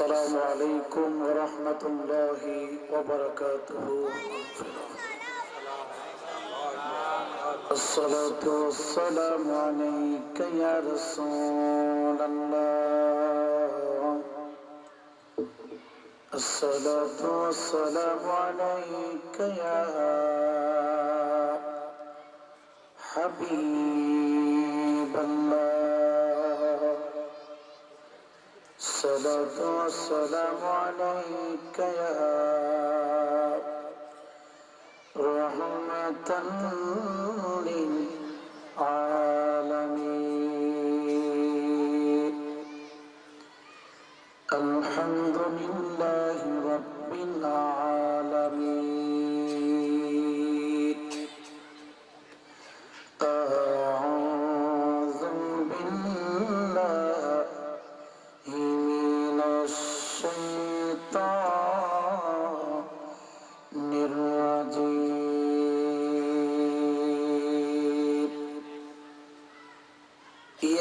السلام عليكم ورحمة الله وبركاته. الصلاة والسلام عليك يا رسول الله. الصلاة والسلام عليك يا حبيب الله. الصلاة والسلام عليك يا رحمة للعالمين. الحمد لله رب العالمين. أعوذ بالله من الشيطان الرجيم.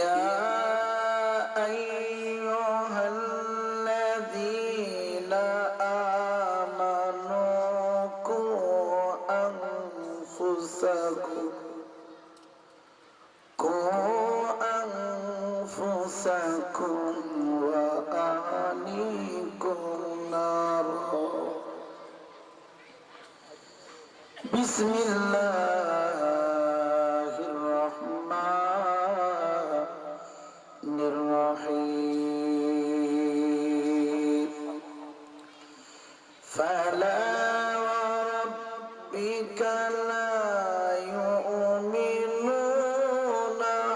يا أيها الذين آمنوا قوا أنفسكم وأهليكم نارا. بسم الله الرحمن الرحيم. فلا وربك لا يؤمنون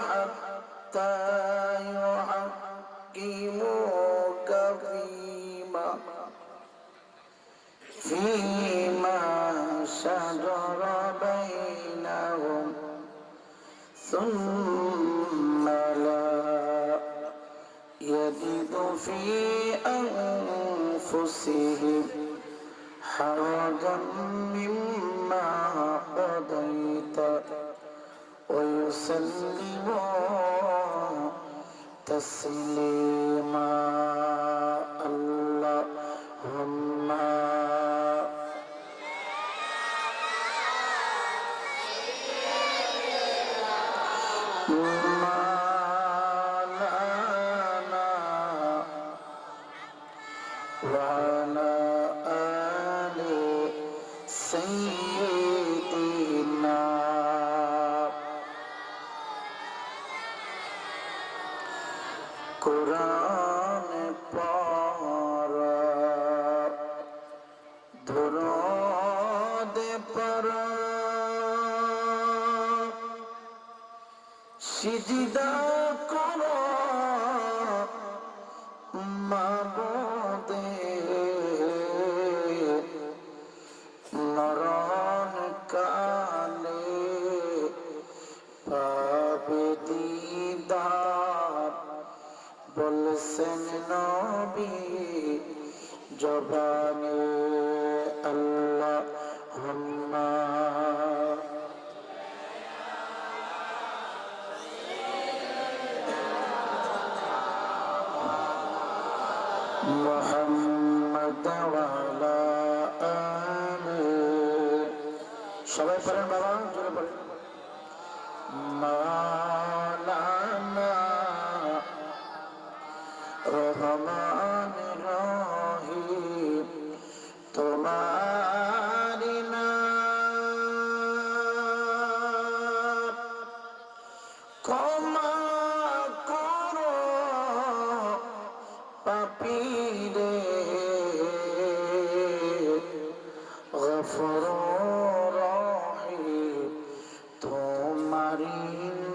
حتى يحكموك فيما شجر بينهم ثم لا يجدوا في أنفسهم حرجا مما قضيت ويسلموا تسليما. اللهم مولانا وعلى آل سيدنا. قرآن پارا درود پڑھا সিজদা করো মাবুদে, মরণ কালে পাবে দিদার বলছেন নবী জবানে। আল্লাহুম্মা মুহাম্মাদ ওয়া আলা আলি। সবাই পড়েন বাবা, জোরে পড়েন। মাওলানা রহমান রহিম তোমারি নাম, ক্ষমা করো পাপীরে, গফুর রহিম তোমারি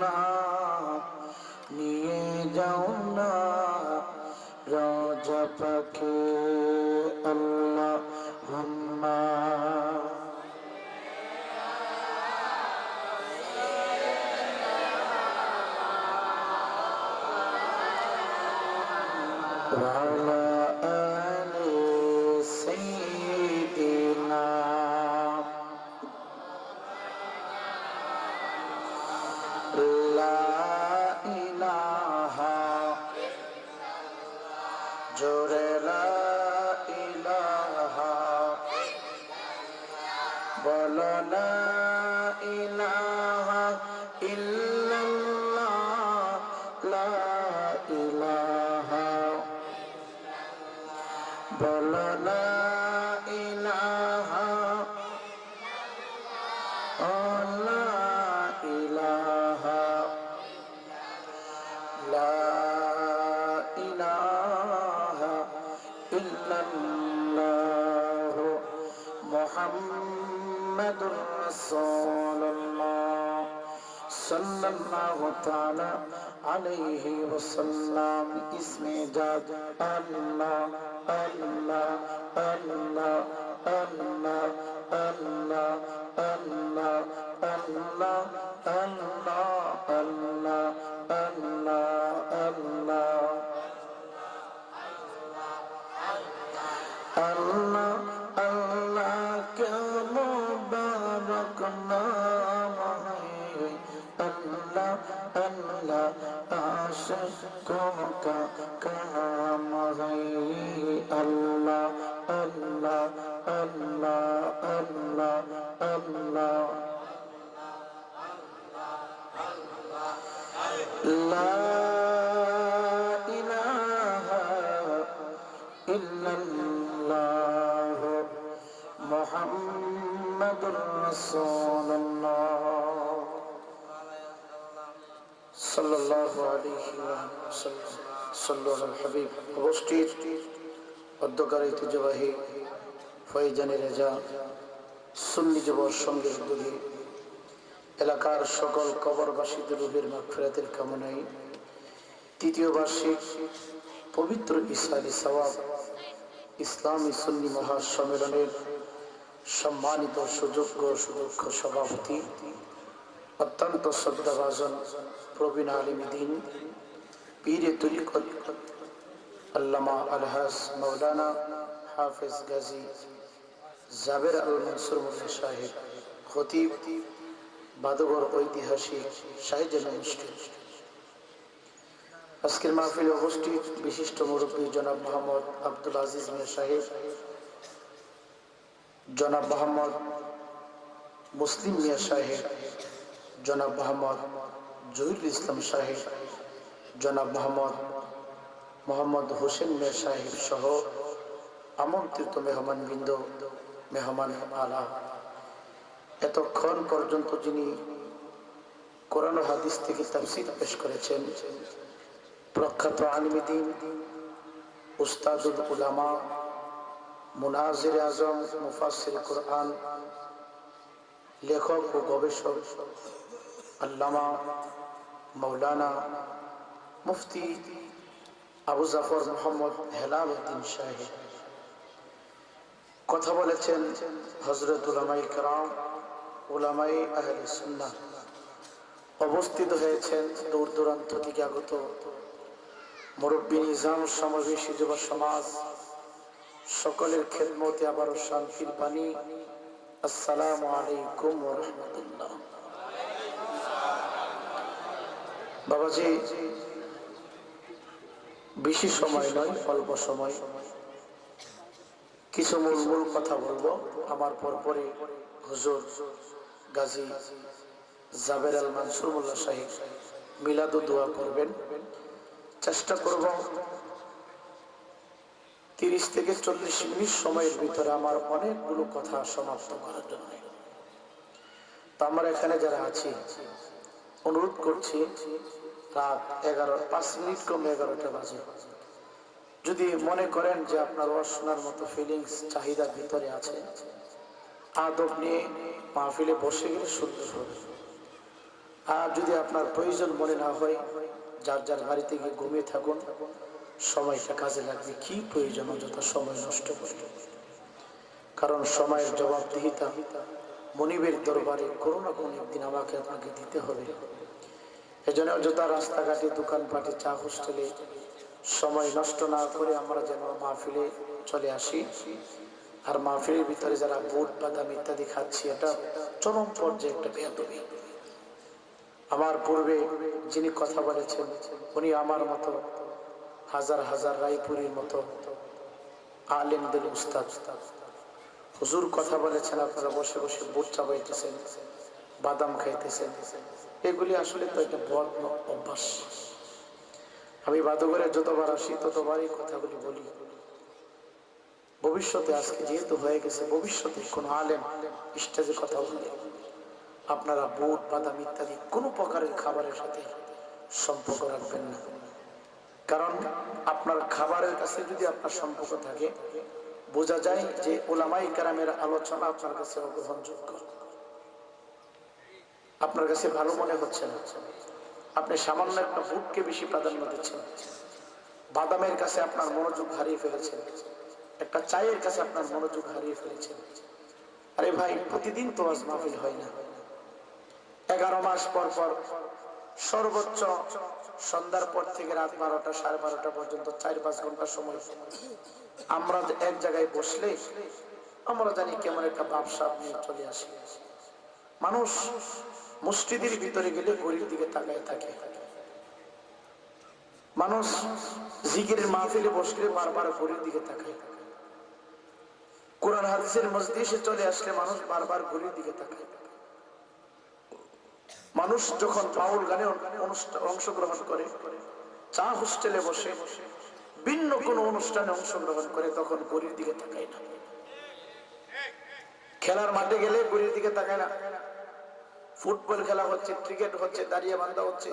নাম নিয়ে যাও না রোজা পাকে। আল্লাহুম্মা وعلى آل سيدنا. لا إله جور لا বলো লা ইলাহা ইল্লাল্লাহ, লা ইলাহা, বলো লা ইলাহা, ও লা ইলাহা, লা ইলাহা ইল্লাল্লাহ মুহাম্মাদুর রাসূলুল্লাহ সাল্লাল্লাহু তাআলা আলাইহি ওয়াসাল্লাম। ইসমে জাদ আল্লাহ আল্লাহ আল্লাহ আল্লাহ আল্লাহ আল্লাহ আল্লাহ আল্লাহ আল্লাহ আল্লাহ আল্লাহ আল্লাহ আল্লাহ কে মুবারক নাম है अल्लाह अल्लाह आशिकों का काम है अल्लाह अल्लाह अल्लाह अल्लाह अल्लाह ला इलाहा इल्लल्लाह मुहम्मदुर रसूलुल्लाह সাল্লাল্লাহু আলাইহি ওয়াসাল্লাম। সাল্লাল্লাহু আলাল হাবিব। অবস্থিত অধ্যকার ঐতিহ্যবাহী ফয়জানে রেজা সুন্নি যুব সংঘের উদ্যোগে এলাকার সকল কবরবাসীদের রূহের মাগফিরাতের কামনায় তৃতীয় বার্ষিক পবিত্র ইসরাইলি সওয়াব ইসলামী সুন্নি মহাসম্মেলনের সম্মানিত সুযোগ্য সুদক্ষ সভাপতি অত্যন্ত শ্রদ্ধাভাজন প্রবীণ আলিম দ্বীন পীরে তরিকত আল্লামা আলহাজ মাওলানা হাফেজ গাজী জাবের আল মনসুর মোল্লা সাহেব খতিব বাদগর ঐতিহাসিক শাহজাহান অনুষ্ঠিত আজকের মাহফিলে উপস্থিত বিশিষ্ট মুরব্বী জনাব মোহাম্মদ আব্দুল আজিজ মিয়া সাহেব, জনাব মোহাম্মদ মুসলিম মিয়া সাহেব, জনাব মোহাম্মদ জহিরুল ইসলাম সাহেব, জনাব মোহাম্মদ হোসেন মিয়া সাহেব সহ আমন্ত্রিত মেহমানবৃন্দ, মেহমান আলা, এতক্ষণ পর্যন্ত যিনি কোরআন ও হাদিস থেকে তাফসীর পেশ করেছেন প্রখ্যাত আলিম দ্বীন উস্তাদুল উলামা মুনাজির আজম মুফাসসির কোরআন লেখক ও গবেষক আল্লামা মাওলানা মুফতি আবু জাফর মোহাম্মদ হেলাল উদ্দিন সাহেব কথা বলেছেন। হযরত উলামায়ে কেরাম, উলামায়ে আহলে সুন্নাহ অবস্থিত হয়েছেন দূর দূরান্ত থেকে আগত মুরব্বী নিজাম সমাবেশী যুব সমাজ, সকলের খেদমতে আবারও শান্তির বাণী। আসসালামু আলাইকুম ওয়া রাহমাতুল্লাহ। বাবাজি, বেশি সময় নয়, অল্প সময় কিছু মূল কথা বলবো। আমার পরে হুজুর গাজী জাবের আল মনসুর মোল্লা সাহেব মিলাদ ও দোয়া করবেন। চেষ্টা করব 30 থেকে 40 মিনিট সময়ের ভিতরে আমার অনেকগুলো কথা সমাপ্ত করার জন্য। তো আমরা এখানে যারা আছি অনুরোধ করছি, রাত 5 মিনিট কম 11টা বাজে, যদি মনে করেন যে আপনার শোনার মতো ফিলিংস চাহিদার ভিতরে আছে, আদব নিয়ে মাহফিলে বসে গেলে সুন্দর হবে। আর যদি আপনার প্রয়োজন মনে না হয়, যার যার বাড়িতে গিয়ে ঘুমিয়ে থাকুন, সময়টা কাজে লাগবে। কি প্রয়োজন অযথা সময় নষ্ট করবে? কারণ সময়ের জবাবদিহিতা মনিবের দরবারে কোনো না কোনো একদিন আমাকে আপনাকে দিতে হবে। এজন্য অযথা রাস্তাঘাটে, দোকানপাটে, চা হোস্টেলে সময় নষ্ট না করে আমরা যেন মাহফিলে চলে আসি। আর মাহফিলের ভিতরে যারা বুট বাদাম ইত্যাদি খাচ্ছি, এটা চরম পর্যায়ে একটা বেয়াদবি। আমার পূর্বে যিনি কথা বলেছেন উনি আমার মতো হাজার হাজার রায়পুরীর মতো আলেমদের উস্তাদ, হুজুর কথা বলেছেন, আপনারা বসে বসে বুট চাবাইতেছেন, বাদাম খাইতেছেন, এগুলি আসলে তো একটা বদ অভ্যাস। আমি বাদুঘরে যতবার আসি ততবারই কথাগুলি বলি। ভবিষ্যতে আজকে যেহেতু হয়ে গেছে, ভবিষ্যতে কোন আলেম স্টেজে কথা বললে আপনারা বুট বাদাম ইত্যাদি কোনো প্রকারের খাবারের সাথে সম্পর্ক রাখবেন না। কারণ আপনার খাবারের কাছে যদি আপনার সম্পর্ক থাকে, বোঝা যায় যে উলামায়ে কেরামের আলোচনা আপনার কাছে অগ্রহণযোগ্য, আপনার কাছে ভালো মনে হচ্ছে না। আপনি সামান্য একটা বুটকে বেশি প্রাধান্য দিচ্ছেন, বাদামের কাছে আপনার মনোযোগ হারিয়ে ফেলেছেন, একটা চায়ের কাছে আপনার মনোযোগ হারিয়ে ফেলেছেন। আরে ভাই, প্রতিদিন তো ওয়াজ মাহফিল হয় না। 11 মাস পর পর সর্বোচ্চ সন্ধ্যার পর থেকে রাত 12টা 12:30 পর্যন্ত 4-5 ঘন্টা সময় আমরা এক জায়গায় বসলে আমরা জানি কেমন একটা ভাবসাব নিয়ে চলে আসি। মানুষ মসজিদের ভিতরে গেলে ঘড়ির দিকে তাকায় থাকে, মানুষ জিকিরের মাহফিলে বসলে বারবার ঘড়ির দিকে তাকায়, কোরআন হাদিসের মজলিসে চলে আসলে মানুষ বারবার ঘড়ির দিকে তাকায়। মানুষ যখন বাউল গানে অংশগ্রহণ করে, চা হোস্টেলে বসে ভিন্ন কোন অনুষ্ঠানে অংশগ্রহণ করে, তখন ঘড়ির দিকে তাকায় না। খেলার মাঠে গেলে ঘড়ির দিকে তাকায় না। ফুটবল খেলা হচ্ছে, ক্রিকেট হচ্ছে, দাঁড়িয়ে বান্ধা হচ্ছে,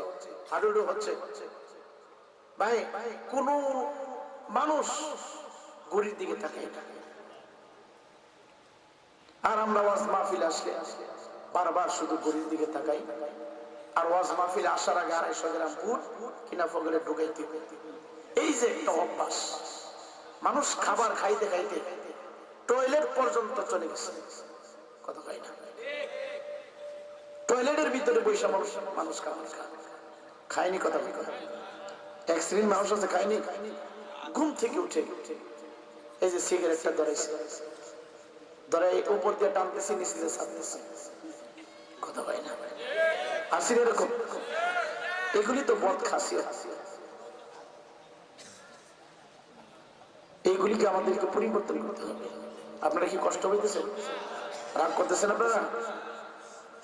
হাডুডু হচ্ছে, ভাই কোন মানুষ ঘড়ির দিকে তাকায় না। আর আমরা ওয়াজ মাহফিল আসলে বারবার শুধু ঘড়ির দিকে তাকাই। আর ওয়াজ মাহফিল আসার আগে 250 গ্রাম বুট কিনা পকেটে ঢুকাইতে, এই যে একটা অভ্যাস। মানুষ খাবার খাইতে খাইতে টয়লেট পর্যন্ত চলে গেছে, কথা খাই না। টয়লেটের ভিতরে বৈশা মানুষ খাবার খায়নি, কথা বলি। এক শ্রেণীর মানুষ আছে খায়নি, ঘুম থেকে উঠে এই যে সিগারেটটা ধরাইছে, ধরাই উপর দিয়ে টানতেছি, নিচে দিয়ে ছাড়তেছি, কথা হয় না। আসির এরকম, এগুলি তো বদ খাসিয়ত। এইগুলিকে আমাদেরকে পরিবর্তন করতে হবে। আপনারা কি কষ্ট হইতেছে, রাগ করতেছেন আপনারা?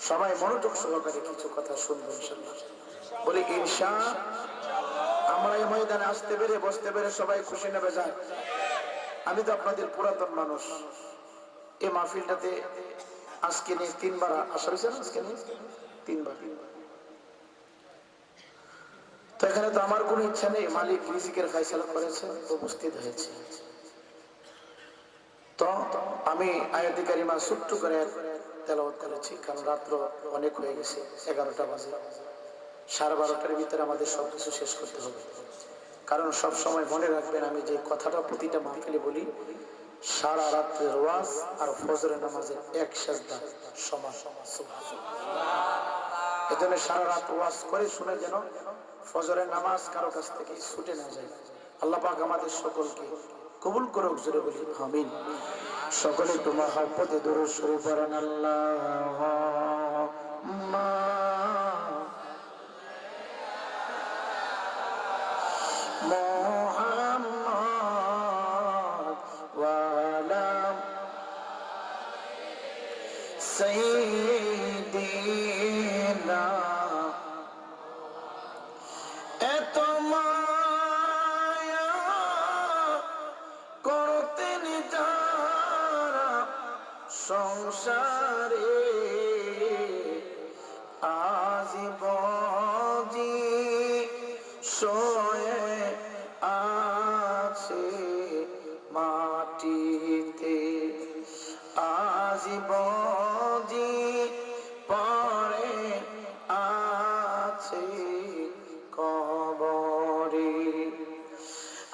সবাই মনোযোগ সহকারে কিছু কথা শুনবেন ইনশাআল্লাহ। বলি ইনশাআল্লাহ আমরা এই ময়দানে আসতে পেরে বসতে পেরে সবাই খুশি নেবে যায়। আমি তো আপনাদের পুরাতন মানুষ, এই মাহফিলটাতে আজকে নিয়ে 3 বার আসা হয়েছে না, আজকে নিয়ে 3 বার। তো এখানে তো আমার কোনো ইচ্ছা নেই, মালিক রিজিকের ফয়সালা করেছে, উপস্থিত হয়েছে। তো আমি আয়াতে কারিমা ছোট্ট করে তেলাওয়াত করেছি, কারণ রাত্র অনেক হয়ে গেছে, 11টা বাজে। 12:30টার ভিতরে আমাদের সবকিছু শেষ করতে হবে। কারণ সব সময় মনে রাখবেন, আমি যে কথাটা প্রতিটা মাহফিলে বলি, সারা রাত্রের ওয়াজ আর ফজরের নামাজের এক সেজদা সমান। এজন্য সারা রাত ওয়াজ করে শুনে যেন ফজরের নামাজ কারো কাছ থেকে ছুটে না যায়। আল্লাহ পাক আমাদের সকলকে কবুল করুক, জোরে বলি আমিন। সকলে একটু মহব্বতে দরুদ শরীফ পড়েন। আল্লাহুম্মা মুহাম্মাদ ওয়া আলা সাইয়্যিদিনা। এত মায়া করতেন যারা সংসারে, আজ বজি শোয়ে আছে মাটিতে, আজ বজি পড়ে আছে কবরে।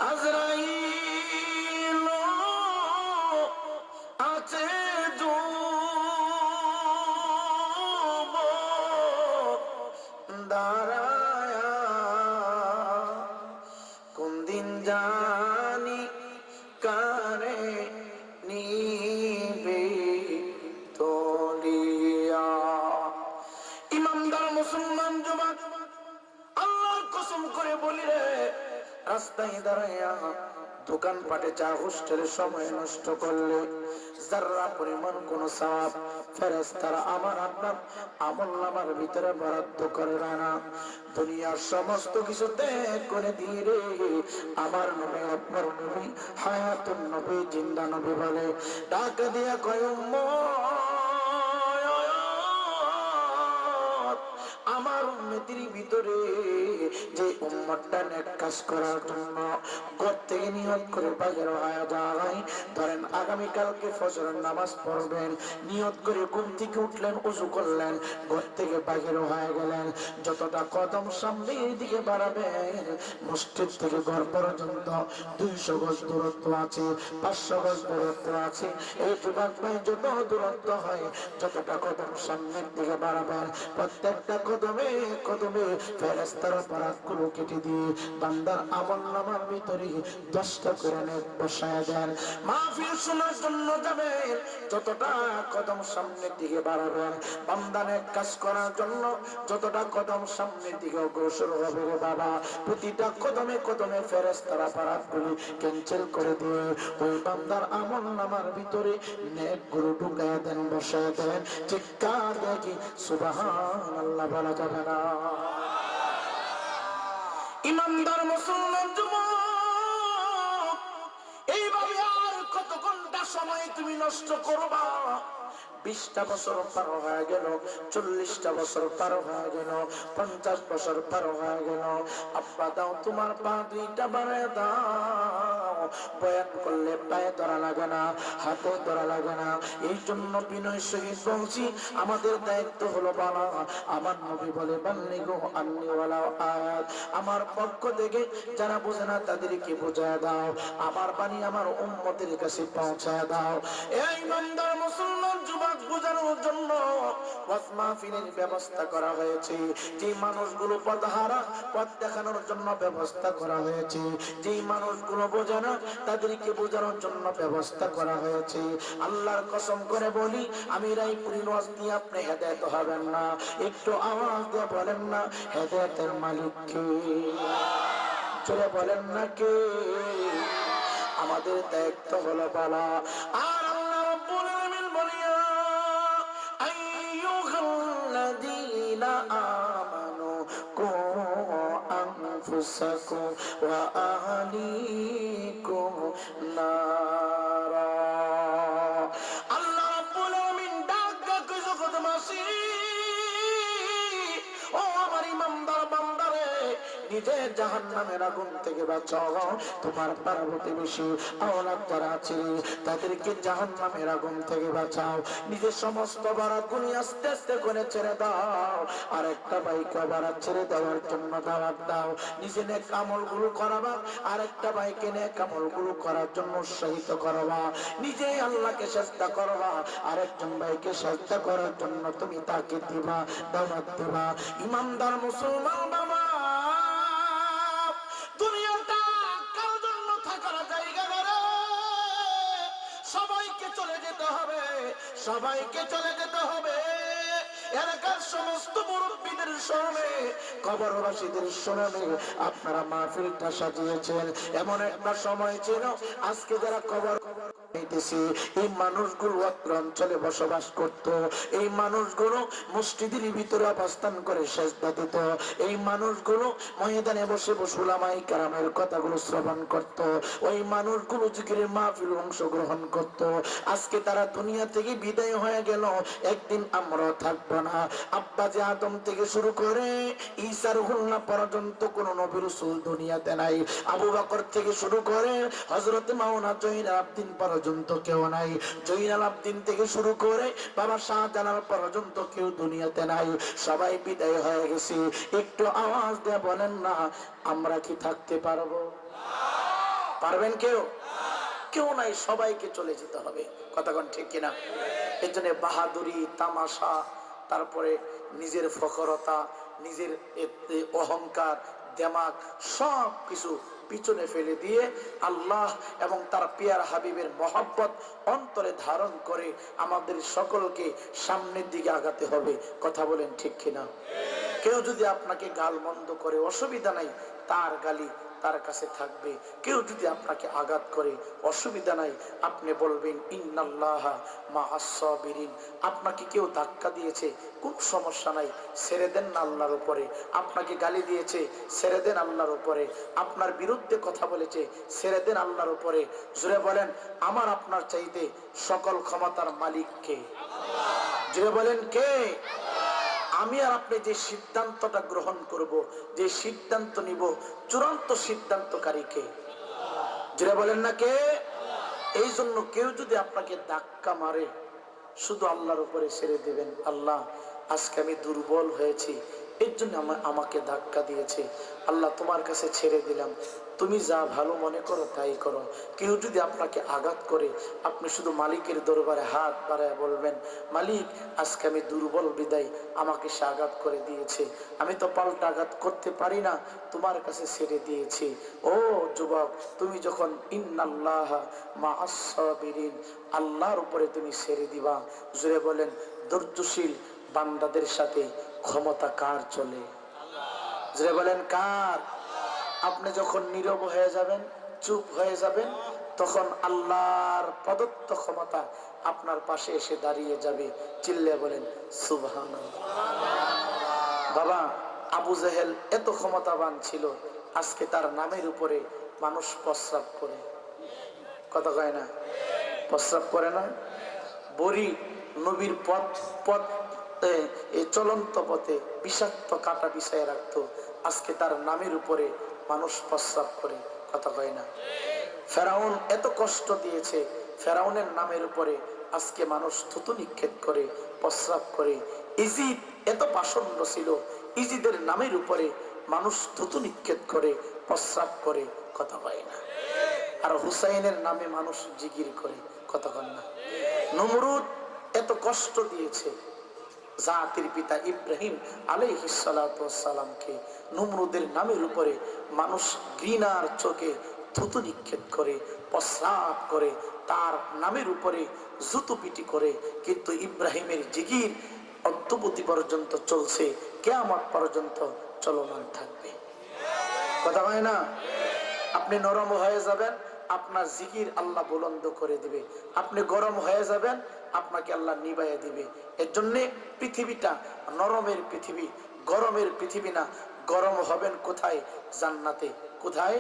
আজরাইল আছে দাঁড়ায়া, কোন দিন জানি কারে নিবে তলিয়া। ইমানদার মুসলমান যুবক, আল্লাহর কসম করে বলি রে, রাস্তায় দাঁড়ায়া, দোকান দোকানপাটে চা হোস্টেলে সময় নষ্ট করলে যারা পরিমাণ কোন সওয়াব ফেরেশতারা আমার আপনার আমলনামার ভিতরে বরাদ্দ করে না। দুনিয়ার সমস্ত কিছু ত্যাগ করে দিয়ে রে আমার নবী আপনার নবী হায়াতুন নবী জিন্দা নবী বলে ডাক দিয়া কয় আমার উম্মতের ভিতরে যে উম্মতটা নেক কাজ করার জন্য ঘর থেকে নিয়ত করে বাজার হয়ে যায়, ধরেন আগামী কালকে ফজরের নামাজ পড়বেন, নিয়ত করে ঘুম থেকে উঠলেন, ওযু করলেন, ঘর থেকে বাহির হয়ে গেলেন, যতটা কদম সামনের দিকে বাড়াবেন মসজিদ থেকে ঘর পর্যন্ত 200 গজ দূরত্ব আছে, 500 গজ দূরত্ব আছে, এই যুবক ভাই যত দূরত্ব হয় যতটা কদম সামনের দিকে বাড়াবেন প্রত্যেকটা কদমে কদমে ফেরেশতারা পারাতগুলো কেটে দিয়ে বান্দার আমলনামার ভিতরে 10টা করে নেক বসায় দেন। মাহফিল শোনার জন্য যাবেন, যতটা কদম সামনের দিকে বাড়াবেন বান্দা নেক কাজ করার জন্য যতটা কদম সামনের দিকে অগ্রসর হবে রে বাবা, প্রতিটা কদমে কদমে ফেরেশতারা পারাতগুলো ক্যান্সেল করে দিয়ে ওই বান্দার আমলনামার ভিতরে নেকগুলো ঢুকায় দেন, বসায় দেন। চিৎকার দেখি সুবহানাল্লাহ বলা যাবে না। ইমানদার মুসলমান যুবক, এইভাবে আর কত ঘন্টা সময় তুমি নষ্ট করবা? 20টা বছর পার হয়ে গেল, 40টা বছর পার হয়ে গেল, 50 বছর পার হয়ে গেল। আব্বা দাও তোমার পা 2টা বাড়ায় দাও, বয়ান করলে পায়ে ধরা লাগে না, হাতে ধরা লাগে না। এই জন্য বিনয় সহিত বলছি, আমাদের দায়িত্ব হলো বলা। আমার নবী বলে বাল্লিগু আন্নি ওয়ালাউ আয়াত, আমার পক্ষ থেকে যারা বোঝে না তাদেরকে বোঝায় দাও, আমার বাণী আমার উম্মতের কাছে পৌঁছায় দাও। এই ইমানদার মুসলমান যুবক বুঝানোর জন্য ওয়াজ মাহফিলের ব্যবস্থা করা হয়েছে, যে মানুষগুলো পথহারা পথ দেখানোর জন্য ব্যবস্থা করা হয়েছে, যে মানুষগুলো বোঝে না তাদেরকে বোঝানোর জন্য ব্যবস্থা করা হয়েছে। আল্লাহর কসম করে বলি, আমি রায়পুরীর ওয়াজ দিয়ে আপনি হেদায়েত হবেন না। একটু আওয়াজ দিয়ে বলেন না হেদায়েতের মালিক কে? চলে বলেন না কে? আমাদের দায়িত্ব হলো বলা। আর আল্লাহ রাব্বুল আলামিন বলিয়া আইয়ুহাল্লাযীনা আমানু কু আনফুসাকুম ওয়া আহলিকুম নারা। আল্লাহ রাব্বুল আলামিন ডাক ডাক জগৎবাসী, ও আমার ইমানদার বান্দারে, নিজের জাহান্নামের আগুন থেকে বাঁচাও, তোমার পাড়া প্রতিবেশী আওলাদ যারা আছে তাদেরকে জাহান্নামের আগুন থেকে বাঁচাও। নিজের সমস্ত বারাতগুলি আস্তে আস্তে করে ছেড়ে দাও, আর একটা ভাইকে বারাত ছেড়ে দেওয়ার জন্য দাওয়াত দাও। নিজে নেক আমলগুলো করাবা, আর একটা ভাইকে নেক আমলগুলো করার জন্য উৎসাহিত করবা। নিজে আল্লাহকে সাজদা করবা, আর একজন ভাইকে সাজদা করার জন্য তুমি তাকে দিবা, দাওয়াত দিবা। ইমানদার মুসলমান বাবা, দুনিয়াটা কার জন্য থাকার জায়গা না, সবাইকে চলে যেতে হবে, সবাইকে চলে যেতে হবে। এলাকার সমস্ত মুরব্বীদের স্মরণে, কবরবাসীদের স্মরণে আপনারা মাহফিলটা সাজিয়েছেন। এমন একটা সময় ছিল, আজকে যারা কবর এই মানুষগুলো অত্র অঞ্চলে বসবাস করত, এই মানুষগুলো মসজিদের ভিতরে অবস্থান করে সেজদা দিত, এই মানুষগুলো ময়দানে বসে বসে উলামায়ে কেরামের কথাগুলো শ্রবণ করত, ওই মানুষগুলো জিকিরের মাহফিলে অংশগ্রহণ করত। আজকে তারা দুনিয়া থেকে বিদায় হয়ে গেল, একদিন আমরাও থাকবো না। আব্বা যে আদম থেকে শুরু করে ঈসা রুহুল্লাহ পর্যন্ত কোন নবী রাসূল দুনিয়াতে নাই। আবু বকর থেকে শুরু করে হযরত মাওলানা জয়নুল আবেদিন পর্যন্ত কেউ নাই। জয়নুল আবেদিন থেকে শুরু করে বাবা শাহজালাল পর্যন্ত কেউ দুনিয়াতে নাই, সবাই বিদায় হয়ে গেছে। একটু আওয়াজ দিয়ে বলেন না, আমরা কি থাকতে পারবো? পারবেন কেউ? কেউ নাই, সবাইকে চলে যেতে হবে। কথা কোন ঠিক কিনা? এর জন্য বাহাদুরি, তামাশা, তারপরে নিজের ফখরতা, নিজের অহংকার, দেমাগ সব কিছু পিছনে ফেলে দিয়ে আল্লাহ এবং তার পিয়ার হাবিবের মহব্বত অন্তরে ধারণ করে আমাদের সকলকে সামনের দিকে আগাতে হবে। কথা বলেন ঠিক কিনা? কেউ যদি আপনাকে গাল মন্দ করে, অসুবিধা নাই, তার গালি তার কাছে থাকবে। কেউ যদি আপনাকে আঘাত করে অসুবিধা নাই, আপনি বলবেন ইন্নাল্লাহা মাআস সাবিরিন। আপনাকে কেউ ধাক্কা দিয়েছে, কোনো সমস্যা নাই, ছেড়ে দেন না আল্লাহর উপরে। আপনাকে গালি দিয়েছে, ছেড়ে দেন আল্লাহর উপরে। আপনার বিরুদ্ধে কথা বলেছে, ছেড়ে দেন আল্লাহর উপরে। জোরে বলেন, আমার আপনার চাইতে সকল ক্ষমতার মালিক কে? জোরে বলেন, কে? আমি আর আপনি যে সিদ্ধান্তটা গ্রহণ করব, যে সিদ্ধান্ত নিব, চূড়ান্ত সিদ্ধান্তকারী কে? জোরে বলেন না, কে? এই জন্য কেউ যদি আপনাকে ধাক্কা মারে, শুধু আল্লাহর উপরে ছেড়ে দিবেন। আল্লাহ, আজকে আমি দুর্বল হয়েছি, এর জন্য আমাকে ধাক্কা দিয়েছে। আল্লাহ, তোমার কাছে ছেড়ে দিলাম, তুমি যা ভালো মনে করো তাই করো। কেউ যদি আপনাকে আঘাত করে, আপনি শুধু মালিকের দরবারে হাত বাড়ায় বলবেন, মালিক, আজকে আমি দুর্বল বিদায়, আমাকে সে আঘাত করে দিয়েছে, আমি তো পাল্টা আঘাত করতে পারি না, তোমার কাছে ছেড়ে দিয়েছি। ও যুবক, তুমি যখন ইন্নাল্লাহা মাআস সাবিরিন, আল্লাহর উপরে তুমি ছেড়ে দিবা। জোরে বলেন, ধৈর্যশীল বান্দাদের সাথে ক্ষমতা কার চলে? জোরে বলেন, কার? আপনি যখন নীরব হয়ে যাবেন, চুপ হয়ে যাবেন, তখন আল্লাহর প্রদত্ত ক্ষমতা আপনার পাশে এসে দাঁড়িয়ে যাবে। চিল্লে বলেন সুবহানাল্লাহ। বাবা, আবু জেহেল এত ক্ষমতাবান ছিল, আজকে তার নামের উপরে মানুষ প্রস্রাব করে। কথা কয় না? প্রস্রাব করে না? বড়ি নবীর পথ এই চলন্ত পথে বিষাক্ত কাটা বিছায় রাখতো, আজকে তার নামের উপরে মানুষ প্রস্রাব করে। কথা কয় না? ফেরাউন এত কষ্ট দিয়েছে, ফেরাউনের নামের উপরে আজকে মানুষ থুতু নিক্ষেপ করে, প্রস্রাব করে। ইজিদ এত পাষণ্ড ছিল, ইজিদের নামের উপরে মানুষ থুতু নিক্ষেপ করে, প্রস্রাব করে। কথা কয় না? আর হুসাইনের নামে মানুষ জিকির করে। কথা কয় না? নমরুদ এত কষ্ট দিয়েছে, জাতির পিতা ইব্রাহিম আলাইহিস সালাতু ওয়াস সালামকে নমরুদের নামের উপরে মানুষ ঘৃণার চোখে থুতু নিক্ষেপ করে, প্রস্রাব করে, তার নামের উপরে জুতুপিটি করে। কিন্তু ইব্রাহিমের জিকির অদ্যাবধি পর্যন্ত চলছে, কিয়ামত পর্যন্ত চলমান থাকবে। কথা হয় না? আপনি নরম হয়ে যাবেন, আপনার জিকির আল্লাহ বুলন্দ করে দিবে। আপনি গরম হয়ে যাবেন, আপনাকে আল্লাহ নিবাইয়া দিবে। এর জন্যে পৃথিবীটা নরমের পৃথিবী, গরমের পৃথিবী না। গরম হবেন কোথায়? জান্নাতে। কোথায়?